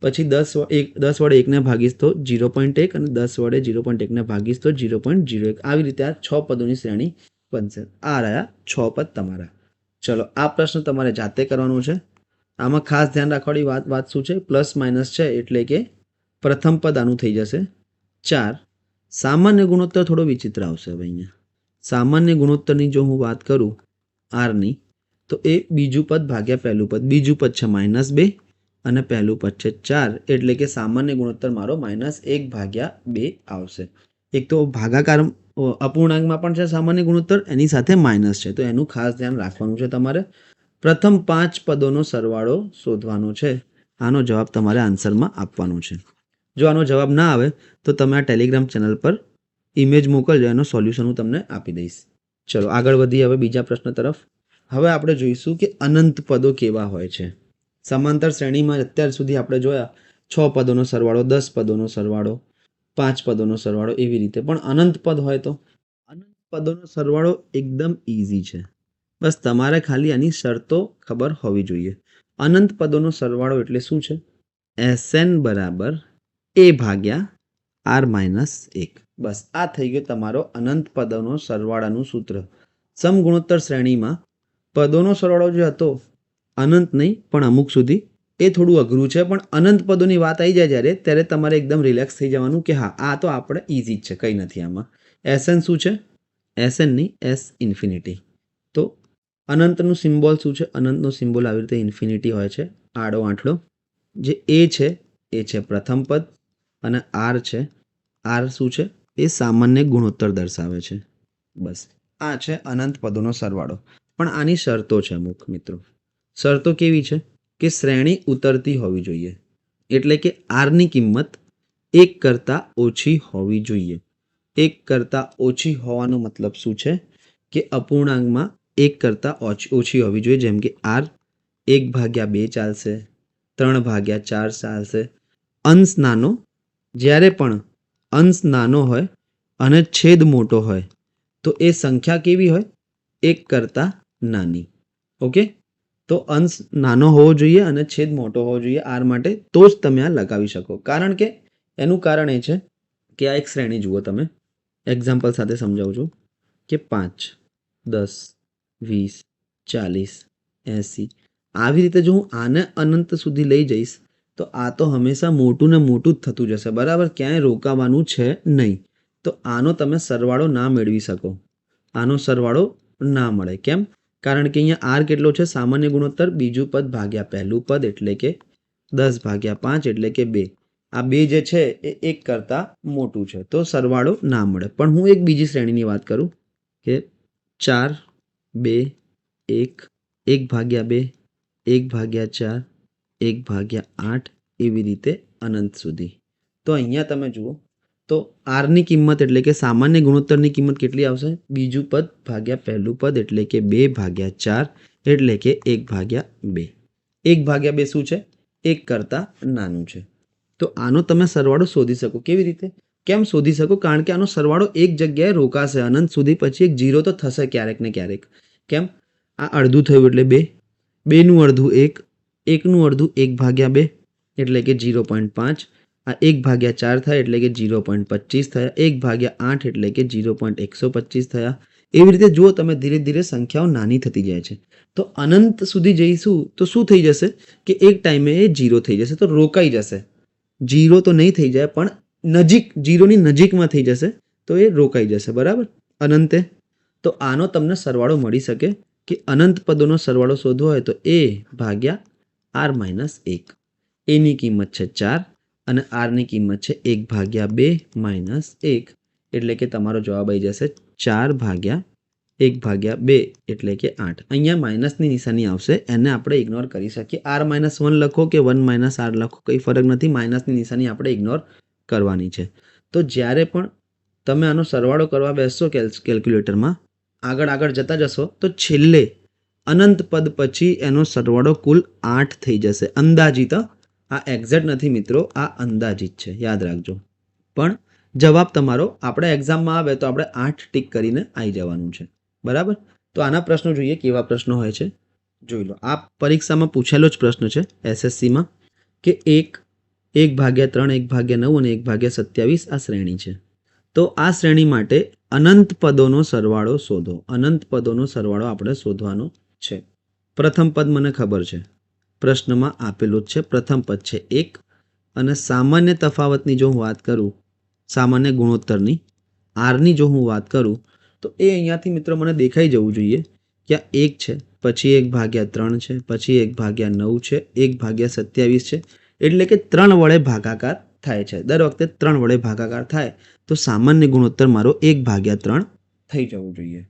પછી 10 વડે 1ને ભાગીશ તો 0.1 અને 10 વડે 0.1ને ભાગીશ તો 0.01. આવી રીતે આ 6 પદોની શ્રેણી બનશે. આ રહ્યા 6 પદ તમારા. ચલો, આ પ્રશ્ન તમારે જાતે કરવાનો છે. આમાં ખાસ ધ્યાન રાખવાની વાત શું છે? પ્લસ માઇનસ છે એટલે કે પ્રથમ પદ આનું થઈ જશે 4. સામાન્ય ગુણોત્તર થોડો વિચિત્ર આવશે. હવે અહીંયા સામાન્ય ગુણોત્તરની જો હું વાત કરું આરની, તો એ બીજું પદ ભાગ્યા પહેલું પદ. બીજું પદ છે -2 અને પહેલું પદ છે 4, એટલે કે સામાન્ય ગુણોત્તર મારો -1/2 આવશે. એક તો ભાગાકાર અપૂર્ણાંકમાં પણ છે સામાન્ય ગુણોત્તર, એની સાથે માઇનસ છે, તો એનું ખાસ ધ્યાન રાખવાનું છે તમારે. પ્રથમ 5 પદોનો સરવાળો શોધવાનો છે. આનો જવાબ તમારે આન્સરમાં આપવાનો છે. જો આનો જવાબ ના આવે તો તમે આ ટેલિગ્રામ ચેનલ પર ઇમેજ મોકલજો, એનો સોલ્યુશન હું તમને આપી દઈશ. ચલો આગળ વધીએ હવે બીજા પ્રશ્ન તરફ. હવે આપણે જોઈશું કે અનંત પદો કેવા હોય છે. સમાંતર શ્રેણીમાં અત્યાર સુધી આપણે જોયા 6 પદોનો સરવાળો, 10 પદોનો સરવાળો, 5 પદોનો સરવાળો, એવી રીતે. પણ અનંત પદ હોય તો અનંત પદોનો સરવાળો એકદમ ઇઝી છે. બસ તમારે ખાલી આની શરતો ખબર હોવી જોઈએ. અનંત પદોનો સરવાળો એટલે શું છે? Sn બરાબર a ભાગ્યા r માઇનસ 1. બસ આ થઈ ગયો તમારો અનંત પદોનો સરવાળાનું સૂત્ર. સમગુણોત્તર શ્રેણીમાં પદોનો સરવાળો જે હતો અનંત નહીં પણ અમુક સુધી, એ થોડું અઘરું છે. પણ અનંત પદોની વાત આવી જાય ત્યારે તમારે એકદમ રિલેક્સ થઈ જવાનું કે હા, આ તો આપણે ઇઝી જ છે, કંઈ નથી આમાં. Sn શું છે? Sn ની S ઇન્ફિનિટી. તો અનંતનું સિમ્બોલ શું છે? અનંતનો સિમ્બોલ આવી રીતે ઇન્ફિનિટી હોય છે, આડો આંટલો. જે એ છે એ છે પ્રથમ પદ, અને આર છે, આર શું છે? એ સામાન્ય ગુણોત્તર દર્શાવે છે. બસ આ છે અનંત પદોનો સરવાળો. પણ આની શરતો છે અમુક મિત્રો. શરતો કેવી છે? કે શ્રેણી ઉતરતી હોવી જોઈએ, એટલે કે આરની કિંમત 1 કરતાં ઓછી હોવી જોઈએ. 1 કરતાં ઓછી હોવાનો મતલબ શું છે? કે અપૂર્ણાંકમાં 1 કરતાં ઓછી હોવી જોઈએ. જેમ કે આર 1/2 ચાલશે, 3/4 ચાલશે. અંશ નાનો, જ્યારે પણ અંશ નાનો હોય અને છેદ મોટો હોય તો એ સંખ્યા કેવી હોય? 1 કરતાં નાની. ઓકે, તો અંશ નાનો હોવો જોઈએ અને છેદ મોટો હોવો જોઈએ આર માટે, તો જ તમે આ લગાવી શકો. કારણ કે એનું કારણ એ છે કે આ એક શ્રેણી જુઓ તમે, એક્ઝામ્પલ સાથે સમજાવું છું કે 5, 10, 20, 40, 80. આવી રીતે જો હું આને અનંત સુધી લઈ જઈશ તો આ તો હંમેશા મોટું ને મોટું જ થતું જશે, બરાબર. ક્યાંય રોકાવાનું છે નહીં. તો આનો તમે સરવાળો ના મેળવી શકો, આનો સરવાળો ના મળે. કેમ? કારણ કે અહીંયા આર કેટલો છે? સામાન્ય ગુણોત્તર બીજું પદ ભાગ્યા પહેલું પદ, એટલે કે 10/5 એટલે કે 2. આ 2 જે છે એ 1 કરતાં મોટું છે, તો સરવાળો ના મળે. પણ હું એક બીજી શ્રેણીની વાત કરું કે 4, 2, 1, 1/2, 1/4, 1/8, એવી રીતે અનંત સુધી. તો અહીંયા તમે જુઓ તો આરની કિંમત એટલે કે સામાન્ય ગુણોત્તરની કિંમત કેટલી આવશે? બીજું પદ ભાગ્યા પહેલું પદ, એટલે કે 2/4, એટલે કે 1/2. 1/2 શું છે? 1 કરતાં નાનું છે. તો આનો તમે સરવાળો શોધી શકો. કેવી રીતે? કેમ શોધી શકો? કારણ કે આનો સરવાળો એક જગ્યાએ રોકાશે અનંત સુધી, પછી એક 0 તો થશે ક્યારેક ને ક્યારેક. કેમ? આ અડધું થયું એટલે 2, 2નું અડધું 1, 1નું અડધું 1/2 એટલે કે 0.5. આ 1/4 થાય એટલે કે 0.25 થયા, 1/8 એટલે કે 0.125 થયા. એવી રીતે જુઓ તમે, ધીરે ધીરે સંખ્યાઓ નાની થતી જાય છે. તો અનંત સુધી જઈશું તો શું થઈ જશે? કે એક ટાઈમે એ 0 થઈ જશે, તો રોકાઈ જશે. 0 તો નહીં થઈ જાય પણ નજીક, 0ની નજીકમાં થઈ જશે, તો એ રોકાઈ જશે, બરાબર. અનંતે તો આનો તમને સરવાળો મળી શકે કે અનંત પદોનો સરવાળો શોધવો હોય તો a ભાગ્યા r માઇનસ 1. એની કિંમત છે 4 અને આરની કિંમત છે 1/2 માઇનસ 1, એટલે કે તમારો જવાબ આવી જશે 4/1/2 એટલે કે 8. અહીંયા માઇનસની નિશાની આવશે, એને આપણે ઇગ્નોર કરી શકીએ. r-1 લખો કે 1 - r લખો કંઈ ફરક નથી, માઇનસની નિશાની આપણે ઇગ્નોર કરવાની છે. તો જ્યારે પણ તમે આનો સરવાળો કરવા બેસશો કેલ્ક્યુલેટરમાં, આગળ જતા જશો તો છેલ્લે અનંત પદ પછી એનો સરવાળો કુલ 8 થઈ જશે. અંદાજિત, આ એક્ઝેક્ટ નથી મિત્રો, આ અંદાજિત છે, યાદ રાખજો. પણ જવાબ તમારો આપણે એક્ઝામમાં આવે તો આપણે 8 ટીક કરીને આવી જવાનું છે. બરાબર? તો આના પ્રશ્નો જોઈએ, કેવા પ્રશ્નો હોય છે જોઈ લો. આ પરીક્ષામાં પૂછેલો જ પ્રશ્ન છે એસએસસીમાં કે 1/3, 1/9 અને 1/27 આ શ્રેણી છે. તો આ શ્રેણી માટે અનંત પદોનો સરવાળો શોધો. અનંત પદોનો સરવાળો આપણે શોધવાનો છે. પ્રથમ પદ મને ખબર છે, પ્રશ્નમાં આપેલું જ છે. પ્રથમ પદ છે 1 અને સામાન્ય તફાવતની જો હું વાત કરું, સામાન્ય ગુણોત્તરની આરની જો હું વાત કરું તો એ અહીંયાથી મિત્રો મને દેખાઈ જવું જોઈએ કે આ 1 છે, પછી 1/3 છે, પછી 1/9 છે, 1/27 છે. એટલે કે 3 વડે ભાગાકાર થાય છે. દર વખતે 3 વડે ભાગાકાર થાય તો સામાન્ય ગુણોત્તર મારો 1/3 થઈ જવું જોઈએ.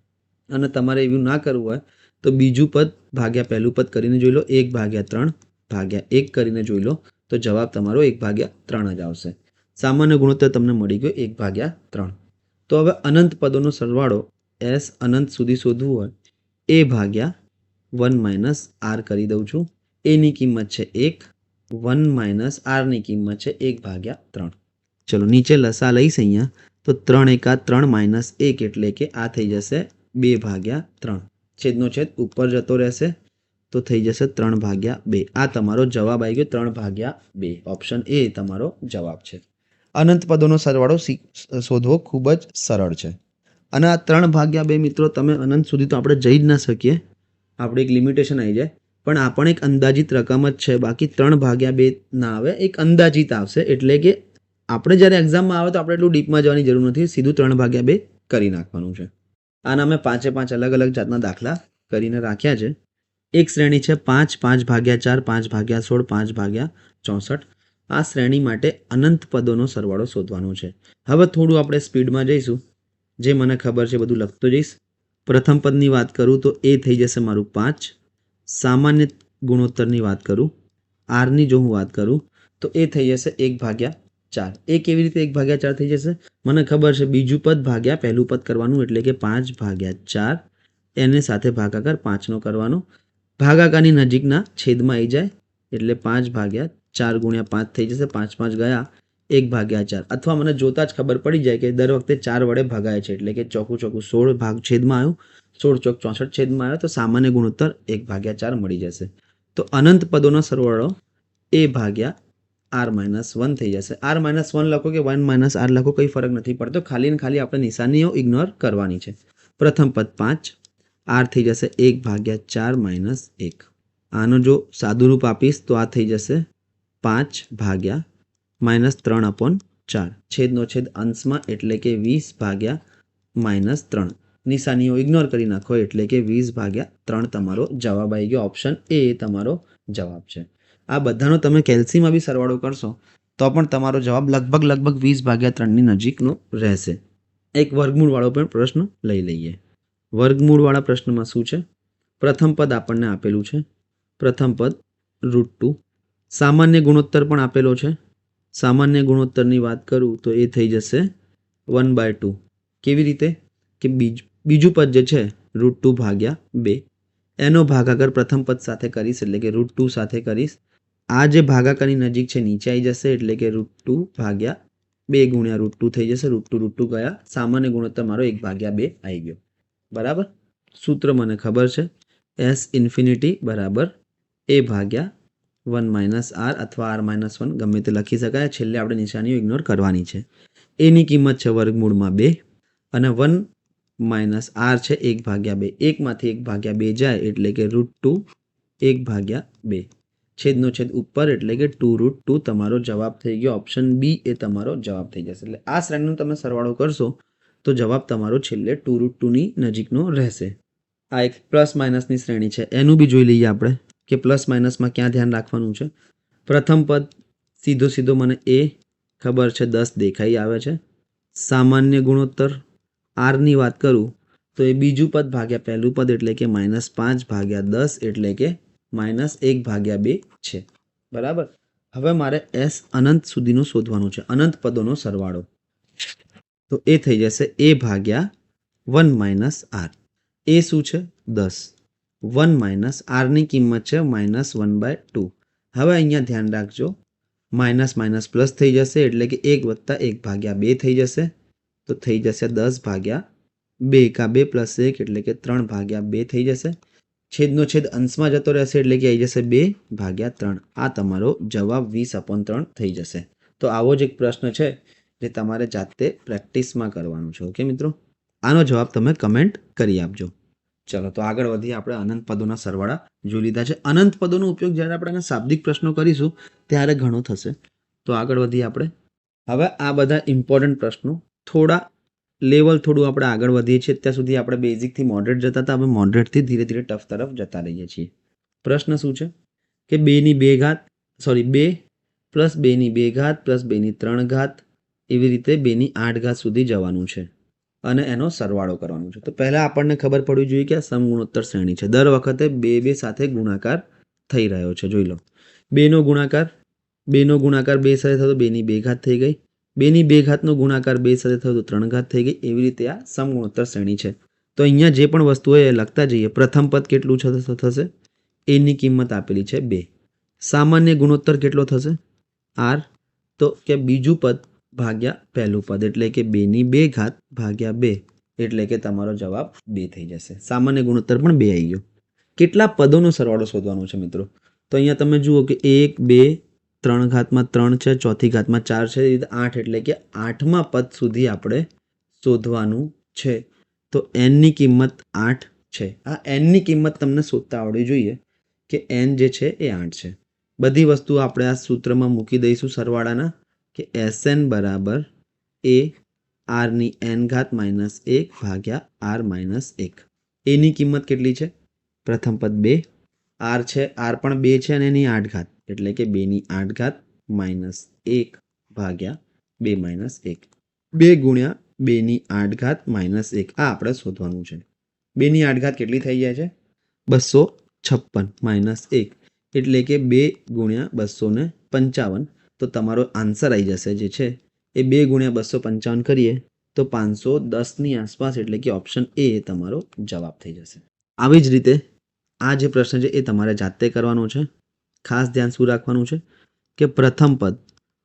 અને તમારે એવું ના કરવું હોય તો બીજું પદ ભાગ્યા પહેલું પદ કરીને જોઈ લો. 1/3/1 કરીને જોઈ લો તો જવાબ તમારો 1/3 જ આવશે. સામાન્ય ગુણોત્તર તમને મળી ગયો 1/3. તો હવે અનંત પદોનો સરવાળો s અનંત સુધી શોધવું હોય a/1 - r કરી દઉં છું. એની કિંમત છે 1, 1 - r ની કિંમત છે 1/3. ચલો નીચે લસા લઈશ અહીંયા તો 3 × 3 - 1 એટલે કે આ થઈ જશે 2/3. છેદનો છેદ ઉપર જતો રહેશે તો થઈ જશે 3/2. આ તમારો જવાબ આવી ગયો 3/2. ઓપ્શન એ તમારો જવાબ છે. અનંત પદોનો સરવાળો શોધવો ખૂબ જ સરળ છે. અને આ 3/2 મિત્રો તમે અનંત સુધી તો આપણે જઈ જ ના શકીએ, આપણે એક લિમિટેશન આવી જાય. પણ આ પણ એક અંદાજિત રકમ જ છે, બાકી 3/2 ના આવે, એક અંદાજિત આવશે. એટલે કે આપણે જ્યારે એક્ઝામમાં આવે તો આપણે એટલું ડીપમાં જવાની જરૂર નથી, સીધું 3/2 કરી નાખવાનું છે. આના મેં 5 અલગ અલગ જાતના દાખલા કરીને રાખ્યા છે. એક શ્રેણી છે 5, 5/4, 5/16, 5/64. આ શ્રેણી માટે અનંત પદોનો સરવાળો શોધવાનો છે. હવે થોડું આપણે સ્પીડમાં જઈશું, જે મને ખબર છે બધું લખતો જઈશ. પ્રથમ પદની વાત કરું તો એ થઈ જશે મારું 5. સામાન્ય ગુણોત્તરની વાત કરું, આરની જો હું વાત કરું તો એ થઈ જશે 1/4. એ કેવી રીતે 1/4 થઈ જશે? મને ખબર છે, બીજું પદ ભાગ્યા પહેલું પદ કરવાનું, એટલે કે 5/4. એને સાથે ભાગાકાર 5નો કરવાનો, ભાગાકારની નજીકના છેદમાં આવી જાય એટલે 5/4 × 5 થઈ જશે. 5 5 ગયા 1/4. અથવા મને જોતા જ ખબર પડી જાય કે દર વખતે 4 વડે ભગાય છે, એટલે કે ચોખ્ખું 16 ભાગ છેદમાં આવ્યું, 16 × 64 છેદમાં આવ્યો, તો સામાન્ય ગુણોત્તર 1/4 મળી જશે. તો અનંત પદોનો સરવાળો a/r-1 થઈ જશે. r-1 લખો કે 1 - r લખો કંઈ ફરક નથી પડતો, ખાલી ને ખાલી આપણે નિશાનીઓ ઇગ્નોર કરવાની છે. પ્રથમ પદ 5, r થઈ જશે 1/4 - 1. આનો જો સાદું રૂપ આપીશ તો આ થઈ જશે 5/- -3/4. છેદનો છેદ અંશમાં એટલે કે 20/-3. નિશાનીઓ ઇગ્નોર કરી નાખો એટલે કે 20/3 તમારો જવાબ આવી ગયો. ઓપ્શન એ તમારો જવાબ છે. આ બધાનો તમે કેલ્સીમાં બી સરવાળો કરશો તો પણ તમારો જવાબ લગભગ 20/3ની નજીકનો રહેશે. એક વર્ગમૂળવાળો પણ પ્રશ્ન લઈ લઈએ. વર્ગમૂળવાળા પ્રશ્નમાં શું છે? પ્રથમ પદ આપણને આપેલું છે, પ્રથમ પદ √2. સામાન્ય ગુણોત્તર પણ આપેલો છે. સામાન્ય ગુણોત્તરની વાત કરું તો એ થઈ જશે 1/2. કેવી રીતે? કે બીજું પદ જે છે √2/2, એનો ભાગાકાર પ્રથમ પદ સાથે કરીશ, એટલે કે √2 સાથે કરીશ. આ જે ભાગાકારની નજીક છે નીચે આવી જશે, એટલે કે √2/2 × √2 થઈ જશે. √2 ગયા, સામાન્ય ગુણોત્તર મારો 1/2 આવી ગયો. બરાબર? સૂત્ર મને ખબર છે, s ∞ a/1 - r અથવા r-1 ગમે તે લખી શકાય. છેલ્લે આપણે નિશાનીઓ ઇગ્નોર કરવાની છે. એની કિંમત છે વર્ગમૂળમાં 2 અને 1 - r છે 1/2. 1 માંથી 1/2 જાય એટલે કે √2 1/2. છેદનો છેદ ઉપર એટલે કે 2√2 તમારો જવાબ થઈ ગયો. ઓપ્શન બી એ તમારો જવાબ થઈ જશે. એટલે આ શ્રેણીનો તમે સરવાળો કરશો તો જવાબ તમારો છેલ્લે 2√2ની નજીકનો રહેશે. આ એક પ્લસ માઇનસની શ્રેણી છે, એનું બી જોઈ લઈએ આપણે કે પ્લસ માઇનસમાં ક્યાં ધ્યાન રાખવાનું છે. પ્રથમ પદ સીધો મને એ ખબર છે 10 દેખાઈ આવે છે. સામાન્ય ગુણોત્તર આરની વાત કરું તો એ બીજું પદ ભાગ્યા પહેલું પદ એટલે કે -5/10 એટલે કે -1/2 છે. બરાબર. હવે મારે s અનંત સુધીનું શોધવાનું છે, અનંત પદોનો સરવાળો. તો એ થઈ જશે a ભાગ્યા 1 - r. એ શું છે? 10. 1 - r ની કિંમત છે -1/2. હવે અહીંયા ધ્યાન રાખજો, માઇનસ માઇનસ પ્લસ થઈ જશે એટલે કે 1 + 1/2 થઈ જશે. તો થઈ જશે 10/2 કા 2 + 1 એટલે કે 3/2 થઈ જશે. છેદનો છેદ અંશમાં જતો રહેશે એટલે કે આવી જશે 2/3. આ તમારો જવાબ 20/3 થઈ જશે. તો આવો જ એક પ્રશ્ન છે જે તમારે જાતે પ્રેક્ટિસમાં કરવાનું છે. ઓકે મિત્રો, આનો જવાબ તમે કમેન્ટ કરી આપજો. ચલો તો આગળ વધીએ. આપણે અનંત પદોના સરવાળા જોઈ લીધા છે. અનંત પદોનો ઉપયોગ જ્યારે આપણે શાબ્દિક પ્રશ્નો કરીશું ત્યારે ઘણો થશે. તો આગળ વધીએ આપણે. હવે આ બધા ઇમ્પોર્ટન્ટ પ્રશ્નો થોડા લેવલ થોડું આપણે આગળ વધીએ છીએ. અત્યાર સુધી આપણે બેઝિકથી મોડરેટ જતા હતા, હવે મોડરેટથી ધીરે ધીરે ટફ તરફ જતા રહીએ છીએ. પ્રશ્ન શું છે કે 2 + 2 + 2 3 એવી રીતે 2/8 સુધી જવાનું છે અને એનો સરવાળો કરવાનો છે. તો પહેલાં આપણને ખબર પડવી જોઈએ કે આ સમગુણોત્તર શ્રેણી છે. દર વખતે 2 સાથે ગુણાકાર થઈ રહ્યો છે. જોઈ લો, 2નો ગુણાકાર 2 સાથે થયો તો 2/2 થઈ ગઈ. 2/2 ગુણાકાર 2 સાથે થયો તો 3 થઈ ગઈ. એવી રીતે આ સમગુણોત્તર શ્રેણી છે. તો અહીંયા જે પણ વસ્તુ હોય એ લખતા જઈએ. પ્રથમ પદ કેટલું થશે? એની કિંમત આપેલી છે 2. સામાન્ય ગુણોત્તર કેટલો થશે? r. તો કે બીજું પદ ભાગ્યા પહેલું પદ એટલે કે 2/2 ભાગ્યા 2 એટલે કે તમારો જવાબ 2 થઈ જશે. સામાન્ય ગુણોત્તર પણ 2 આવી ગયો. કેટલા પદોનો સરવાળો શોધવાનો છે મિત્રો? તો અહીંયા તમે જુઓ કે 1 2 3 ઘાતમાં 3 છે, ચોથી ઘાતમાં 4 છે, એ રીતે 8 એટલે કે 8મા પદ સુધી આપણે શોધવાનું છે. તો n ની કિંમત 8 છે. આ n ની કિંમત તમને શોધતા આવડવી જોઈએ કે n જે છે એ 8 છે. બધી વસ્તુ આપણે આ સૂત્રમાં મૂકી દઈશું સરવાળાના કે Sn બરાબર a r ની n ઘાત -1 ભાગ્યા r - 1. એની કિંમત કેટલી છે? પ્રથમ પદ 2, r છે, r પણ 2 છે અને એની 8 ઘાત એટલે કે 2/8 -1 ભાગ્યા 2 - 1. 2 ગુણ્યા 2/8 -1 આ આપણે શોધવાનું છે. 2/8 કેટલી થઈ જાય છે? 256 -1 એટલે કે 2 ગુણ્યા 255. તો તમારો આન્સર આવી જશે જે છે એ 2 ગુણ્યા 255 કરીએ તો 510ની આસપાસ એટલે કે ઓપ્શન એ તમારો જવાબ થઈ જશે. આવી જ રીતે આ જે પ્રશ્ન છે એ તમારે જાતે કરવાનો છે. ખાસ ધ્યાન શું રાખવાનું છે કે પ્રથમ પદ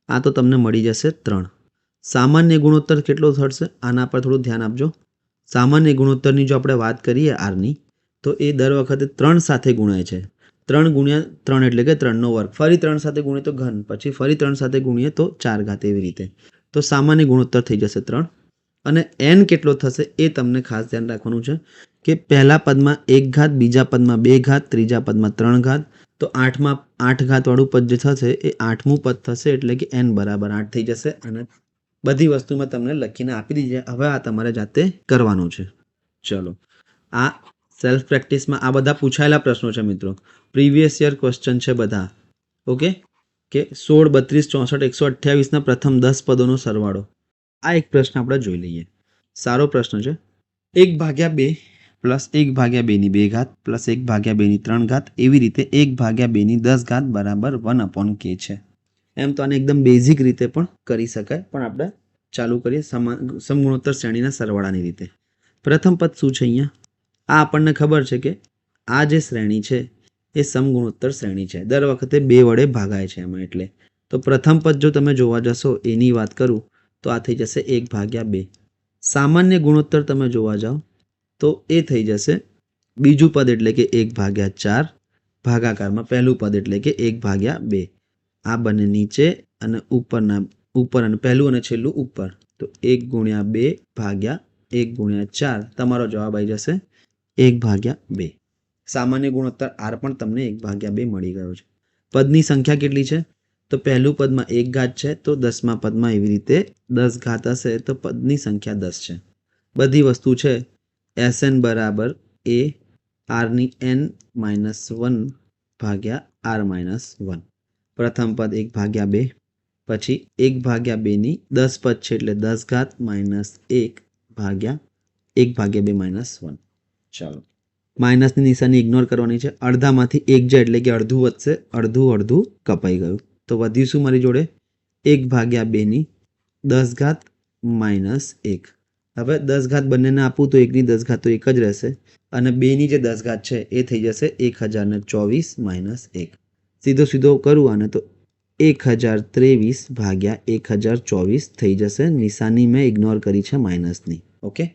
આ તો તમને મળી જશે 3. સામાન્ય ગુણોત્તર કેટલો થશે? આના પર થોડું ધ્યાન આપજો. સામાન્ય ગુણોત્તરની જો આપણે વાત કરીએ આરની, તો એ દર વખતે 3 સાથે ગુણાય છે. 3 ગુણ્યા 3 એટલે કે 3નો વર્ગ, ફરી 3 સાથે ગુણીએ તો ઘન, પછી ફરી 3 સાથે ગુણીએ તો 4 ઘાત, એવી રીતે. તો સામાન્ય ગુણોત્તર થઈ જશે 3. અને n કેટલો થશે એ તમને ખાસ ધ્યાન રાખવાનું છે કે પહેલા પદમાં 1 ઘાત, બીજા પદમાં 2 ઘાત, ત્રીજા પદમાં 3 ઘાત. તો 8માં 8 ઘાતવાળું પદ જે થશે એ 8મું પદ થશે એટલે કે n બરાબર 8 થઈ જશે. અને બધી વસ્તુમાં તમને લખીને આપી દીધી. હવે આ તમારે જાતે કરવાનું છે. ચલો, આ સેલ્ફ પ્રેક્ટિસમાં આ બધા પૂછાયેલા પ્રશ્નો છે મિત્રો. પ્રીવિયસ યર ક્વેશ્ચન છે બધા. ઓકે, કે 16, 32, 64, 128ના પ્રથમ 10 પદોનો સરવાળો. આ એક પ્રશ્ન આપણે જોઈ લઈએ. સારો પ્રશ્ન છે. 1/2 + 1/2 + 1/2 એવી રીતે 1/2 બરાબર 1/k છે. એમ તો આને એકદમ બેઝિક રીતે પણ કરી શકાય, પણ આપણે ચાલુ કરીએ સમગુણોત્તર શ્રેણીના સરવાળાની રીતે. પ્રથમ પદ શું છે? અહીંયા આ આપણને ખબર છે કે આ જે શ્રેણી છે એ સમગુણોત્તર શ્રેણી છે. દર વખતે 2 વડે ભાગાય છે એમાં. એટલે તો પ્રથમ પદ જો તમે જોવા જશો એની વાત કરું તો આ થઈ જશે 1/2. સામાન્ય ગુણોત્તર તમે જોવા જાઓ તો એ થઈ જશે બીજું પદ એટલે કે 1/4 ભાગાકારમાં પહેલું પદ એટલે કે 1/2. આ બંને નીચે અને ઉપર અને પહેલું અને છેલ્લું ઉપર. તો 1/2 ભાગ્યા 1/4 તમારો જવાબ આવી જશે 1/2. સામાન્ય ગુણોત્તર r પણ તમને 1/2 મળી ગયો છે. પદની સંખ્યા કેટલી છે? તો પહેલું પદમાં 1 ઘાત છે, તો 10મા પદમાં એવી રીતે 10 ઘાત હશે તો પદની સંખ્યા 10 છે. બધી વસ્તુ છે. Sn બરાબર a r ની n -1 ભાગ્યા r -1. પ્રથમ પદ 1/2, પછી 1/2 ની 10 પદ છે એટલે 10 ઘાત -1 ભાગ્યા 1/2 -1. ચાલો, માઇનસની નિશાની ઇગ્નોર કરવાની છે. અડધામાંથી 1 જાય એટલે કે અડધું વધશે, અડધું અડધું કપાઈ ગયું. તો વધ્યું શું મારી જોડે? 1/2 10 ઘાત -1. હવે 10 ઘાત બંનેને આપું તો 1ની 10 ઘાત તો 1 જ રહેશે અને 2ની જે 10 ઘાત છે એ થઈ જશે 1024 - 1. સીધો સીધો કરું આને તો 1023/1024 થઈ જશે. નિશાની મેં ઇગ્નોર કરી છે માઇનસની. ઓકે,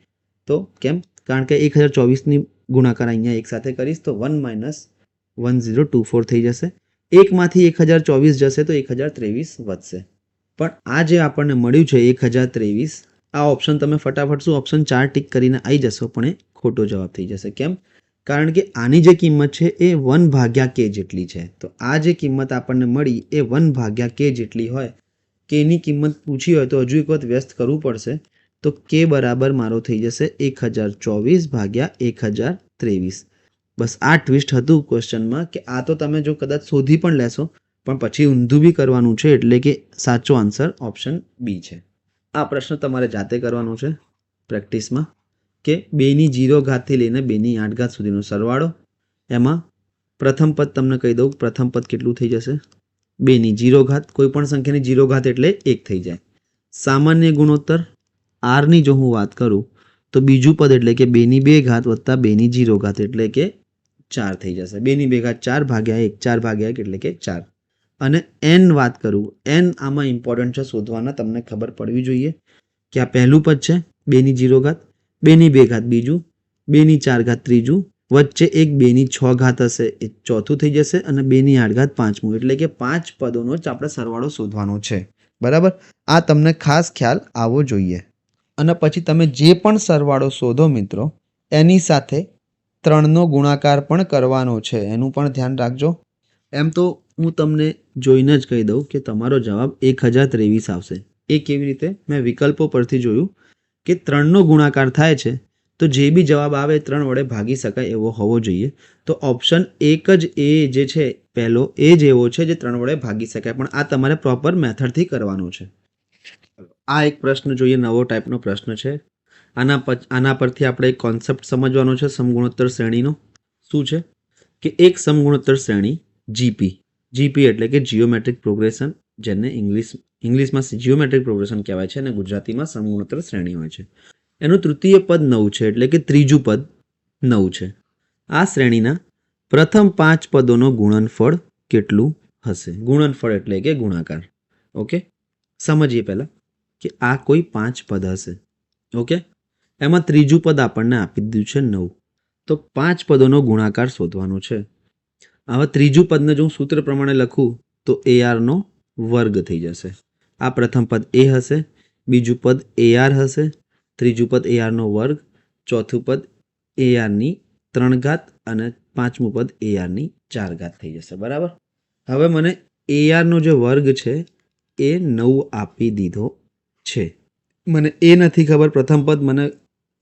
તો કેમ? કારણ કે 1024ની ગુણાકાર અહીંયા એક સાથે કરીશ તો 1 - 1024 થઈ જશે. એકમાંથી 1024 જશે તો 1023 વધશે. પણ આ જે આપણને મળ્યું છે 1023, આ ઓપ્શન તમે ફટાફટ શું ઓપ્શન 4 ટીક કરીને આવી જશો, પણ એ ખોટો જવાબ થઈ જશે. કેમ? કારણ કે આની જે કિંમત છે એ 1/k જેટલી છે. તો આ જે કિંમત આપણને મળી એ 1/k જેટલી હોય, kની કિંમત પૂછી હોય તો હજુ એક વખત વ્યસ્ત કરવું પડશે. તો k બરાબર મારો થઈ જશે 1024/1023. બસ આ ટ્વિસ્ટ હતું ક્વેશ્ચનમાં કે આ તો તમે જો કદાચ શોધી પણ લેશો પણ પછી ઊંધું બી કરવાનું છે, એટલે કે સાચો આન્સર ઓપ્શન બી છે. આ પ્રશ્ન તમારે જાતે કરવાનો છે પ્રેક્ટિસમાં કે 2ની 0 ઘાતથી લઈને 2ની 8 ઘાત સુધીનો સરવાળો. એમાં પ્રથમ પદ તમને કહી દઉં, પ્રથમ પદ કેટલું થઈ જશે? 2ની 0 ઘાત. કોઈ પણ સંખ્યાની 0 ઘાત એટલે 1 થઈ જાય. સામાન્ય ગુણોત્તર આરની જો હું વાત કરું તો બીજું પદ એટલે કે 2ની 2 ઘાત વત્તા 2ની 0 ઘાત એટલે કે 4 થઈ જશે. 2ની 2 ઘાત 4/1, 4/1 એટલે કે 4. અને n વાત કરું, n આમાં ઇમ્પોર્ટન્ટ છે શોધવાના, તમને ખબર પડવી જોઈએ કે આ પહેલું પદ છે 2ની 0 ઘાત, 2ની 2 ઘાત બીજું, 2ની 4 ઘાત ત્રીજું, વચ્ચે એક 2ની 6 ઘાત હશે એ ચોથું થઈ જશે અને 2ની 8 ઘાત પાંચમું. એટલે કે 5 પદોનો જ આપણે સરવાળો શોધવાનો છે. બરાબર? આ તમને ખાસ ખ્યાલ આવવો જોઈએ. અને પછી તમે જે પણ સરવાળો શોધો મિત્રો, એની સાથે 3નો ગુણાકાર પણ કરવાનો છે. એનું પણ ધ્યાન રાખજો. એમ તો હું તમને જોઈને જ કહી દઉં કે તમારો જવાબ 1023 આવશે. એ કેવી રીતે? મેં વિકલ્પો પરથી જોયું કે 3નો ગુણાકાર થાય છે તો જે બી જવાબ આવે 3 વડે ભાગી શકાય એવો હોવો જોઈએ. તો ઓપ્શન 1 જ એ જે છે પહેલો એ જ એવો છે જે 3 વડે ભાગી શકાય, પણ આ તમારે પ્રોપર મેથડથી કરવાનું છે. આ એક પ્રશ્ન જોઈએ, નવો ટાઈપનો પ્રશ્ન છે. આના પરથી આપણે એક કોન્સેપ્ટ સમજવાનો છે સમગુણોત્તર શ્રેણીનો. શું છે કે એક સમગુણોત્તર શ્રેણી જીપી એટલે કે જીઓમેટ્રિક પ્રોગ્રેશન, જેને ઇંગ્લિશમાં જીઓમેટ્રિક પ્રોગ્રેશન કહેવાય છે અને ગુજરાતીમાં સમગુણોત્તર શ્રેણી હોય છે. એનું તૃતીય પદ 9 છે એટલે કે ત્રીજું પદ 9 છે. આ શ્રેણીના પ્રથમ 5 પદોનો ગુણનફળ કેટલું હશે? ગુણનફળ એટલે કે ગુણાકાર. ઓકે, સમજીએ પહેલા કે આ કોઈ 5 પદ હશે. ઓકે, એમાં ત્રીજું પદ આપણને આપી દીધું છે 9. તો 5 પદોનો ગુણાકાર શોધવાનો છે. હવે ત્રીજું પદને જો હું સૂત્ર પ્રમાણે લખું તો AR નો વર્ગ થઈ જશે. આ પ્રથમ પદ એ હશે, બીજું પદ AR હશે, ત્રીજું પદ AR નો વર્ગ, ચોથું પદ AR ની 3 ઘાત અને પાંચમું પદ AR ની 4 ઘાત થઈ જશે. બરાબર? હવે મને AR નો જે વર્ગ છે એ 9 આપી દીધો છે. મને એ નથી ખબર, પ્રથમ પદ મને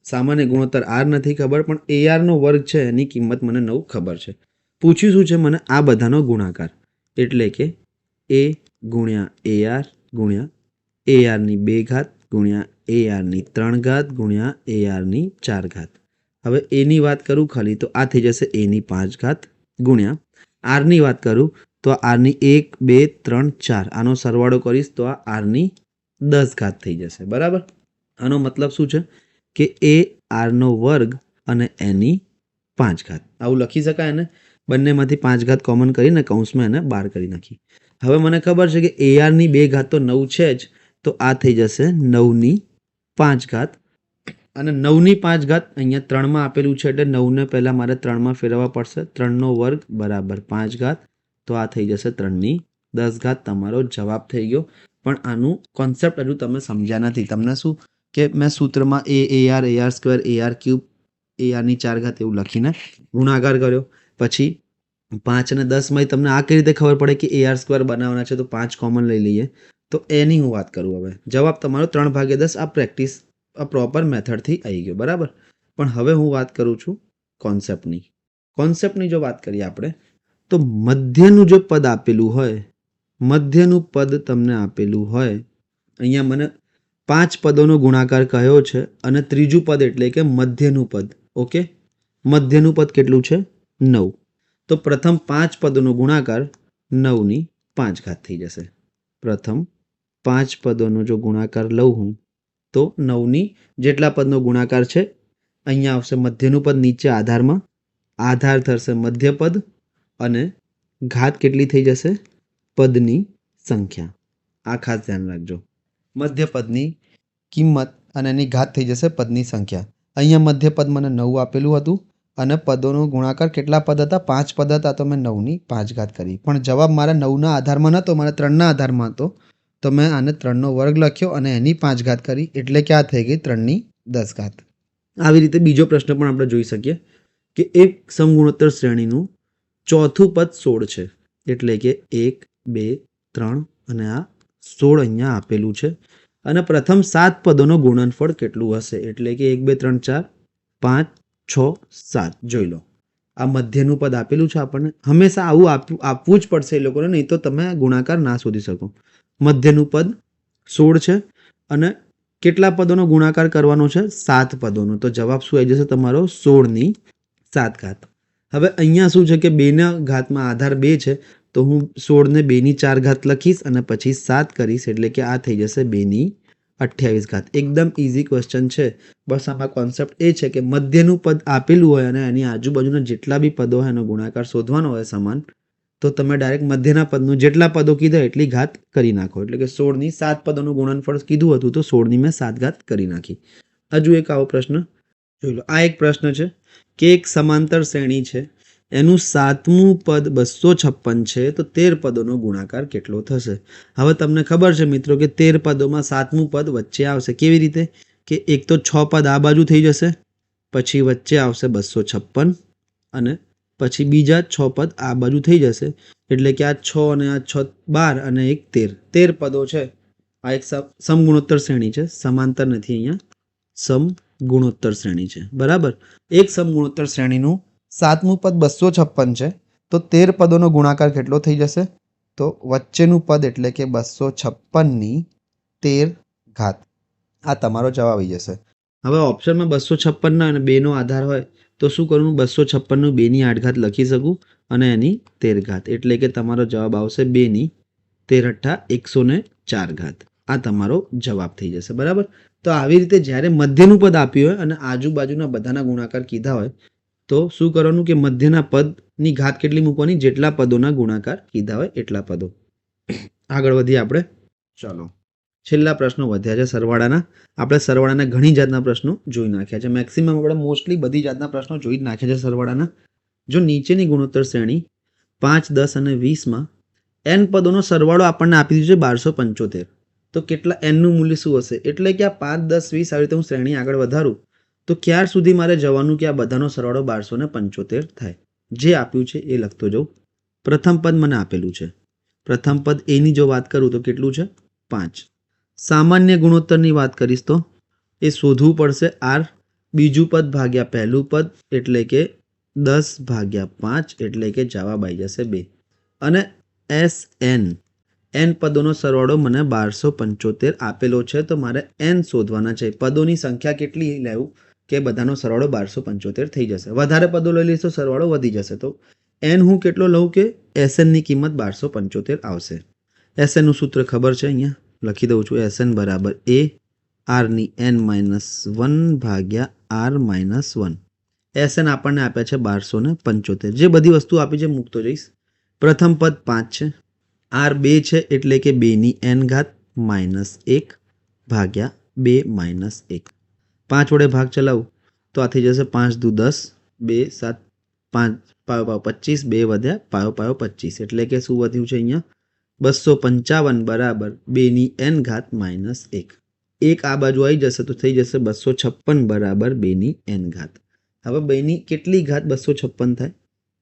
સામાન્ય ગુણોત્તર R નથી ખબર, પણ AR નો વર્ગ છે એની કિંમત મને 9 ખબર છે. પૂછ્યું શું છે મને? આ બધાનો ગુણાકાર, એટલે કે A ગુણ્યા AR ગુણ્યા AR ની 2 ઘાત ગુણ્યા AR ની 3 ઘાત ગુણ્યા AR ની 4 ઘાત. હવે એની વાત કરું ખાલી તો આ થઈ જશે A ની 5 ઘાત ગુણ્યા આરની વાત કરું તો આરની 1 2 3 4, આનો સરવાળો કરીશ તો આ આરની 10 ઘાત થઈ જશે. બરાબર? આનો મતલબ શું છે કે એ આરનો વર્ગ અને એની 5 ઘાત. આવું લખી શકાય ને? બંનેમાંથી 5 ઘાત કોમન કરીને કૌંસમાં એને બહાર કરી નાખી. હવે મને ખબર છે કે AR ની 2 ઘાત તો 9 છે જ, તો આ થઈ જશે 9ની 5 ઘાત. અને 9ની 5 ઘાત અહીંયા 3માં આપેલું છે એટલે 9ને પહેલાં મારે 3માં ફેરવવા પડશે. 3નો વર્ગ બરાબર 5 ઘાત, તો આ થઈ જશે 3ની 10 ઘાત. તમારો જવાબ થઈ ગયો. પણ આનું કોન્સેપ્ટ હજુ તમે સમજ્યા નથી. તમને શું કે મેં સૂત્રમાં AR, AR², AR³, AR ની 4 ઘાત એવું લખીને ગુણાકાર કર્યો. પછી 5 અને 10માં તમને આ કઈ રીતે ખબર પડે કે AR² બનાવવાના છે તો 5 કોમન લઈ લઈએ. તો એની હું વાત કરું. હવે જવાબ તમારો 3/10. આ પ્રેક્ટિસ પ્રોપર મેથડથી આવી ગયો. બરાબર? પણ હવે હું વાત કરું છું કોન્સેપ્ટની. જો વાત કરીએ આપણે તો મધ્યનું જો પદ આપેલું હોય, મધ્યનું પદ તમને આપેલું હોય, અહીંયા મને પાંચ પદોનો ગુણાકાર કયો છે અને ત્રીજું પદ એટલે કે મધ્યનું પદ. ઓકે, મધ્યનું પદ કેટલું છે? 9. તો પ્રથમ પાંચ પદોનો ગુણાકાર 9ની 5 ઘાત થઈ જશે. પ્રથમ પાંચ પદોનો જો ગુણાકાર લઉં હું તો 9ની જેટલા પદનો ગુણાકાર છે અહીંયા આવશે મધ્યનું પદ નીચે આધારમાં, આધાર થશે મધ્ય પદ અને ઘાત કેટલી થઈ જશે? પદની સંખ્યા. આ ખાસ ધ્યાન રાખજો. મધ્ય પદની કિંમત અને એની ઘાત થઈ જશે પદની સંખ્યા. અહીંયા મધ્ય પદ મને 9 આપેલું હતું અને પદોનો ગુણાકાર કેટલા પદ હતા? 5 પદ હતા, તો મેં 9ની 5 ઘાત કરી. પણ જવાબ મારા 9ના આધારમાં નહોતો, મારા 3ના આધારમાં હતો, તો મેં આને 3નો વર્ગ લખ્યો અને એની 5 ઘાત કરી, એટલે કે આ થઈ ગઈ 3ની 10 ઘાત. આવી રીતે બીજો પ્રશ્ન પણ આપણે જોઈ શકીએ કે એક સમગુણોત્તર શ્રેણીનું ચોથું પદ 16 છે, એટલે કે 1, 2, 3 અને આ 16 અહીંયા આપેલું છે અને પ્રથમ 7 પદોનો ગુણનફળ કેટલું હશે? એટલે કે 1, 2, 3, 4, 5, 6, 7. જોઈ લો, આ મધ્યનું પદ આપેલું છે આપણને. હંમેશા આવું આપવું જ પડશે એ લોકોને, નહીં તો તમે ગુણાકાર ના શોધી શકો. મધ્યનું પદ 16 છે અને કેટલા પદોનો ગુણાકાર કરવાનો છે? 7 પદોનો. તો જવાબ શું આવી જશે તમારો? 16ની 7 ઘાત. હવે અહીંયા શું છે કે 2ના ઘાતમાં આધાર 2 છે, તો હું 16ને 2ની 4 ઘાત લખીશ અને પછી 7 કરીશ, એટલે કે આ થઈ જશે 2ની 28 ઘાત. એકદમ ઇઝી ક્વેશ્ચન છે. બસ આમાં કોન્સેપ્ટ એ છે કે મધ્યનું પદ આપેલું હોય અને એની આજુબાજુના જેટલા બી પદો હોય એનો ગુણાકાર શોધવાનો હોય સમાન, તો તમે ડાયરેક્ટ મધ્યના પદનું જેટલા પદો કીધા એટલી ઘાત કરી નાખો. એટલે કે 16ની 7 પદોનું ગુણનફળ કીધું હતું, તો 16ની મેં 7 ઘાત કરી નાખી. હજુ એક આવો પ્રશ્ન જોઈ લો. આ એક પ્રશ્ન છે કે એક સમાંતર શ્રેણી છે, એનું 7મું પદ 256 છે, તો 13 પદોનો ગુણાકાર કેટલો થશે? હવે તમને ખબર છે મિત્રો કે 13 પદોમાં 7મું પદ વચ્ચે આવશે. કેવી રીતે? કે એક તો 6 પદ આ બાજુ થઈ જશે, પછી વચ્ચે આવશે 256 અને પછી બીજા 6 પદ આ બાજુ થઈ જશે, એટલે કે આ 6 અને આ 6 12 અને એક 13. 13 પદો છે. આ એક સમગુણોત્તર શ્રેણી છે, સમાંતર નથી. અહીંયા સમગુણોત્તર શ્રેણી છે, બરાબર. એક સમગુણોત્તર શ્રેણીનું 7મું પદ 256 છે, તો 13 પદોનો ગુણાકાર કેટલો થઈ જશે? તો વચ્ચેનું પદ એટલે કે 256ની 13 ઘાત. આ તમારો જવાબ આવી જશે. હવે ઓપ્શનમાં 256 અને 2નો આધાર હોય તો શું કરવું? 256નું 2ની 8 ઘાત લખી શકું અને એની 13 ઘાત, એટલે કે તમારો જવાબ આવશે 2ની 13 × 104 ઘાત. આ તમારો જવાબ થઈ જશે, બરાબર. તો આવી રીતે જ્યારે મધ્યનું પદ આપ્યું હોય અને આજુબાજુના બધાના ગુણાકાર કીધા હોય તો શું કરવાનું કે મધ્યના પદની ઘાત કેટલી મૂકવાની? જેટલા પદોના ગુણાકાર કીધા હોય એટલા પદો. આગળ વધીએ આપણે. ચાલો, છેલ્લા પ્રશ્નો વધ્યા છે સરવાળાના. આપણે સરવાળાના ઘણી જાતના પ્રશ્નો જોઈ નાખ્યા છે. મેક્સિમમ આપણે મોસ્ટલી બધી જાતના પ્રશ્નો જોઈ જ નાખ્યા છે સરવાળાના. જો નીચેની ગુણોત્તર શ્રેણી 5, 10 અને 20માં n પદોનો સરવાળો આપણને આપી દીધું છે 1275, તો કેટલા nનું મૂલ્ય શું હશે? એટલે કે આ 5, 10, 20 આવી રીતે હું શ્રેણી આગળ વધારું તો ક્યાર સુધી મારે જવાનું કે આ બધાનો સરવાળો 1275 થાય? જે આપ્યું છે એ લખતો જાઉં. પ્રથમ પદ મને આપેલું છે. પ્રથમ પદ એની જો વાત કરું તો કેટલું છે? 5. સામાન્ય ગુણોત્તરની વાત કરીશ તો એ શોધવું પડશે r. બીજું પદ ભાગ્યા પહેલું પદ એટલે કે 10/5, એટલે કે જવાબ આવી જશે 2. અને SN n પદોનો સરવાળો મને 1275 આપેલો છે, તો મારે n શોધવાના છે. પદોની સંખ્યા કેટલી લેવું કે બધાનો સરવાળો 1275 થઈ જશે? વધારે પદો લઈ લઈશ તો સરવાળો વધી જશે. તો n હું કેટલો લઉં કે SNની કિંમત 1275 આવશે. SNનું સૂત્ર ખબર છે, અહીંયા લખી દઉં છું. SN બરાબર a r/n - 1 ભાગ્યા r-1. SN આપણને આપ્યા છે 1275. જે બધી વસ્તુ આપી છે મૂકતો જઈશ. પ્રથમ પદ 5 છે, r 2 છે, એટલે કે 2ની n ઘાત -1 ભાગ્યા 2 - 1. 5 વડે ભાગ ચલાવું તો આ થઈ જશે 5 દુ 10, 2 7 5 પાયો 25, 2 વધ્યા પાયો 25, એટલે કે શું વધ્યું છે અહીંયા? 255 બરાબર 2ની n ઘાત -1. 1 આ બાજુ આવી જશે તો થઈ જશે 256 બરાબર 2ની n ઘાત. હવે 2ની કેટલી ઘાત 256 થાય?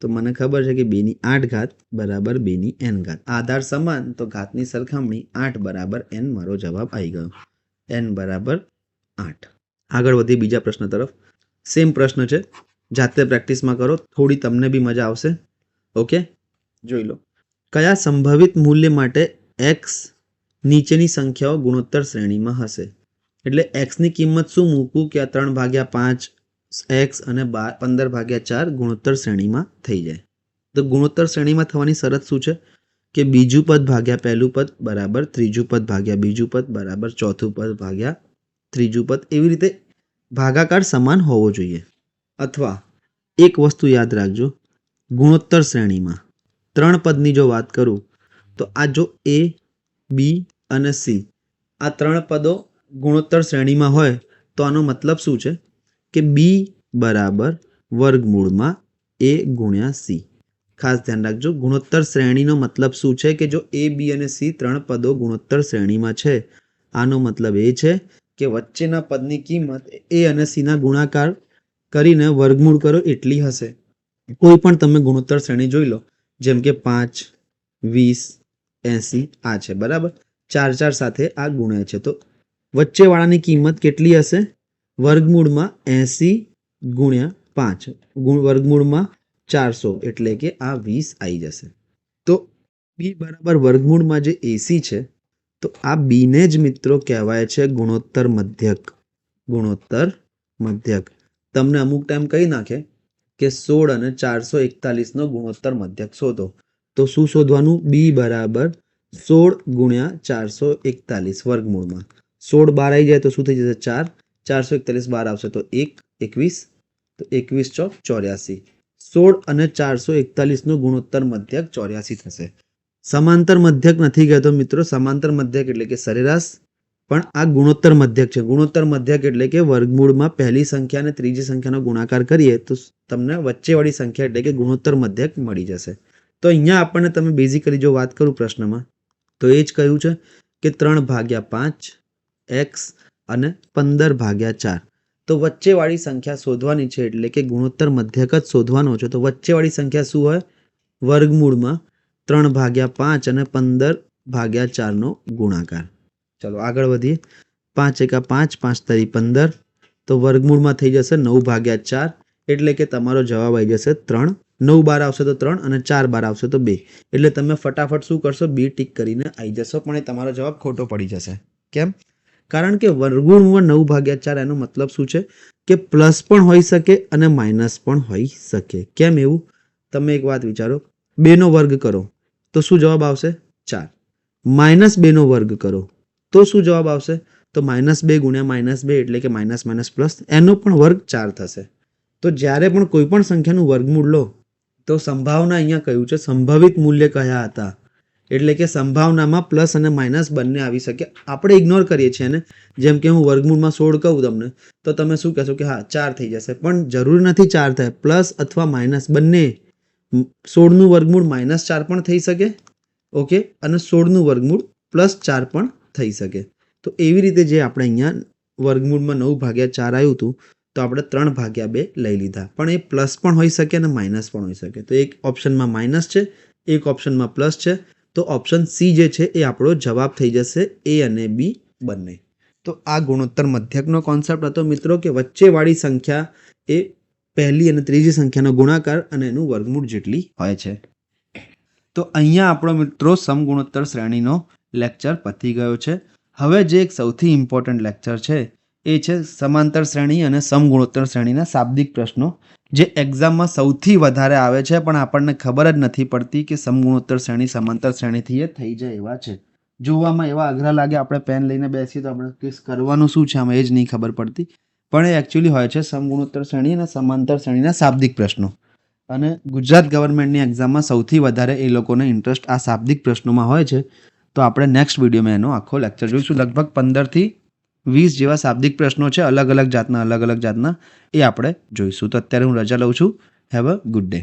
તો મને ખબર છે કે 2ની 8 ઘાત બરાબર 2ની n ઘાત. આધાર સમાન તો ઘાતની સરખામણી 8 બરાબર n મારો જવાબ આવી ગયો. n બરાબર 8. આગળ વધી બીજા પ્રશ્ન તરફ. સેમ પ્રશ્ન છે, જાતે પ્રેક્ટિસમાં કરો, થોડી તમને બી મજા આવશે. ઓકે, જોઈ લો. કયા સંભવિત મૂલ્ય માટે x નીચેની સંખ્યાઓ ગુણોત્તર શ્રેણીમાં હશે? એટલે એક્સની કિંમત શું મૂકવું કે આ 3/5 એક્સ અને 15/4 ગુણોત્તર શ્રેણીમાં થઈ જાય. તો ગુણોત્તર શ્રેણીમાં થવાની શરત શું છે કે બીજું પદ ભાગ્યા પહેલું પદ બરાબર ત્રીજું પદ ભાગ્યા બીજું પદ બરાબર ચોથું પદ ભાગ્યા ત્રીજું પદ, એવી રીતે ભાગાકાર સમાન હોવો જોઈએ. અથવા એક વસ્તુ યાદ રાખજો, ગુણોત્તર શ્રેણીમાં 3 પદની જો વાત કરું તો આ જો એ, બી અને સી આ 3 પદો ગુણોત્તર શ્રેણીમાં હોય તો આનો મતલબ શું છે કે બી બરાબર વર્ગમૂળમાં એ ગુણ્યા સી. ખાસ ધ્યાન રાખજો, ગુણોત્તર શ્રેણીનો મતલબ શું છે કે જો એ, બી અને સી 3 પદો ગુણોત્તર શ્રેણીમાં છે, આનો મતલબ એ છે કે વચ્ચેના પદની કિંમત એ અને સી ના ગુણાકાર કરીને વર્ગમૂળ કરો એટલી હશે. કોઈ પણ તમે ગુણોત્તર શ્રેણી જોઈ લો, જેમ કે 5, 20, 80 આ છે બરાબર, 4 સાથે આ ગુણે છે, તો વચ્ચેવાળાની કિંમત કેટલી હશે? વર્ગમૂળમાં 80 ગુણ્યા 5 વર્ગમૂળમાં 400 એટલે કે આ 20 આવી જશે. તો બી બરાબર વર્ગમૂળમાં જે એસી છે તો આ બીને જ મિત્રો કહેવાય છે ગુણોત્તર મધ્યક. ગુણોત્તર મધ્યક તમને અમુક ટાઈમ કહી નાખે કે 16 અને 441 નો ગુણોત્તર મધ્યક શોધો, તો શું શોધવાનું? બી બરાબર 16 ગુણ્યા 441 વર્ગમૂળમાં 16 બાર આવી જાય તો શું થઈ જશે? 4, 441 બાર આવશે તો 1, 21, તો 21 ચોક 84. 16 અને 441 નો ગુણોત્તર મધ્યક 84 થશે. સમાંતર મધ્યક નથી કહેતો મિત્રો, સમાંતર મધ્યક એટલે કે સરેરાશ, પણ આ ગુણોત્તર મધ્યક છે. ગુણોત્તર મધ્યક એટલે કે વર્ગમૂળમાં પહેલી સંખ્યા અને ત્રીજી સંખ્યાનો ગુણાકાર કરીએ તો તમને વચ્ચેવાળી સંખ્યા એટલે કે ગુણોત્તર મધ્યક મળી જશે. તો અહીંયા આપણને તમે બેઝિકલી જો વાત કરું પ્રશ્નમાં તો એ જ કહ્યું છે કે 3/5 એક્સ અને 15/4, તો વચ્ચેવાળી સંખ્યા શોધવાની છે એટલે કે ગુણોત્તર મધ્યક જ શોધવાનો છે. તો વચ્ચેવાળી સંખ્યા શું હોય? વર્ગમૂળમાં 3/5 અને 15/4 નો ગુણાકાર. ચલો આગળ વધીએ. 5 એકા 5, 5 તરી 15, તો વર્ગમૂળમાં થઈ જશે 9/4 એટલે કે તમારો જવાબ આવી જશે 3. 9 બાર આવશે તો 3 અને 4 બાર આવશે તો 2, એટલે તમે ફટાફટ શું કરશો? બી ટીક કરીને આવી જશો, પણ એ તમારો જવાબ ખોટો પડી જશે. કેમ? કારણ કે વર્ગમૂળમાં 9/4 એનો મતલબ શું છે કે પ્લસ પણ હોઈ શકે અને માઇનસ પણ હોઈ શકે. કેમ એવું? તમે એક વાત વિચારો, 2 નો વર્ગ કરો તો શું જવાબ આવશે? 4. -2 નો વર્ગ કરો તો શું જવાબ આવશે? તો -2 ગુણ્યા -2 એટલે કે માઇનસ માઇનસ પ્લસ, એનો પણ વર્ગ 4 થશે. તો જ્યારે પણ કોઈ પણ સંખ્યાનું વર્ગમૂળ લો તો સંભાવના અહીંયા કહ્યું છે સંભવિત મૂલ્ય કયા હતા, એટલે કે સંભાવનામાં પ્લસ અને માઇનસ બંને આવી શકે. આપણે ઇગ્નોર કરીએ છીએ એને, જેમ કે હું વર્ગમૂળમાં 16 કહું તમને તો તમે શું કહેશો કે હા 4 થઈ જશે, પણ જરૂરી નથી 4 થાય, પ્લસ અથવા માઇનસ બંને. 16 નું વર્ગમૂળ -4 પણ થઈ શકે, ઓકે, અને 16 નું વર્ગમૂળ +4 પણ થઈ શકે. તો એવી રીતે જે આપણે અહીંયા વર્ગમૂળમાં 9/4 આવ્યું હતું તો આપણે 3/2 લઈ લીધા, પણ એ પ્લસ પણ હોઈ શકે અને માઇનસ પણ હોઈ શકે. તો એક ઓપ્શનમાં માઇનસ છે, એક ઓપ્શનમાં પ્લસ છે, તો ઓપ્શન સી જે છે એ આપણો જવાબ થઈ જશે, એ અને બી બંને. તો આ ગુણોત્તર મધ્યકનો કોન્સેપ્ટ હતો મિત્રો કે વચ્ચેવાળી સંખ્યા એ પહેલી અને ત્રીજી સંખ્યાનો ગુણાકાર અને એનું વર્ગમૂળ જેટલી હોય છે. તો અહીંયા આપણો મિત્રો સમગુણોત્તર શ્રેણીનો લેક્ચર પતી ગયો છે. હવે જે એક સૌથી ઇમ્પોર્ટન્ટ લેક્ચર છે એ છે સમાંતર શ્રેણી અને સમગુણોત્તર શ્રેણીના શાબ્દિક પ્રશ્નો, જે એક્ઝામમાં સૌથી વધારે આવે છે, પણ આપણને ખબર જ નથી પડતી કે સમગુણોત્તર શ્રેણી સમાંતર શ્રેણીથી એ થઈ જાય એવા છે. જોવામાં એવા અઘરા લાગે, આપણે પેન લઈને બેસીએ તો આપણે કરવાનું શું છે આમાં એ જ નહીં ખબર પડતી, પણ એ એકચ્યુઅલી હોય છે સમગુણોત્તર શ્રેણી અને સમાંતર શ્રેણીના શાબ્દિક પ્રશ્નો. અને ગુજરાત ગવર્મેન્ટની એક્ઝામમાં સૌથી વધારે એ લોકોને ઇન્ટરેસ્ટ આ શાબ્દિક પ્રશ્નોમાં હોય છે. તો આપણે નેક્સ્ટ વિડીયોમાં એનો આખો લેક્ચર જોઈશું. લગભગ 15 થી 20 જેવા શાબ્દિક પ્રશ્નો છે, અલગ અલગ જાતના એ આપણે જોઈશું. તો અત્યારે હું રજા લઉં છું. Have a good day.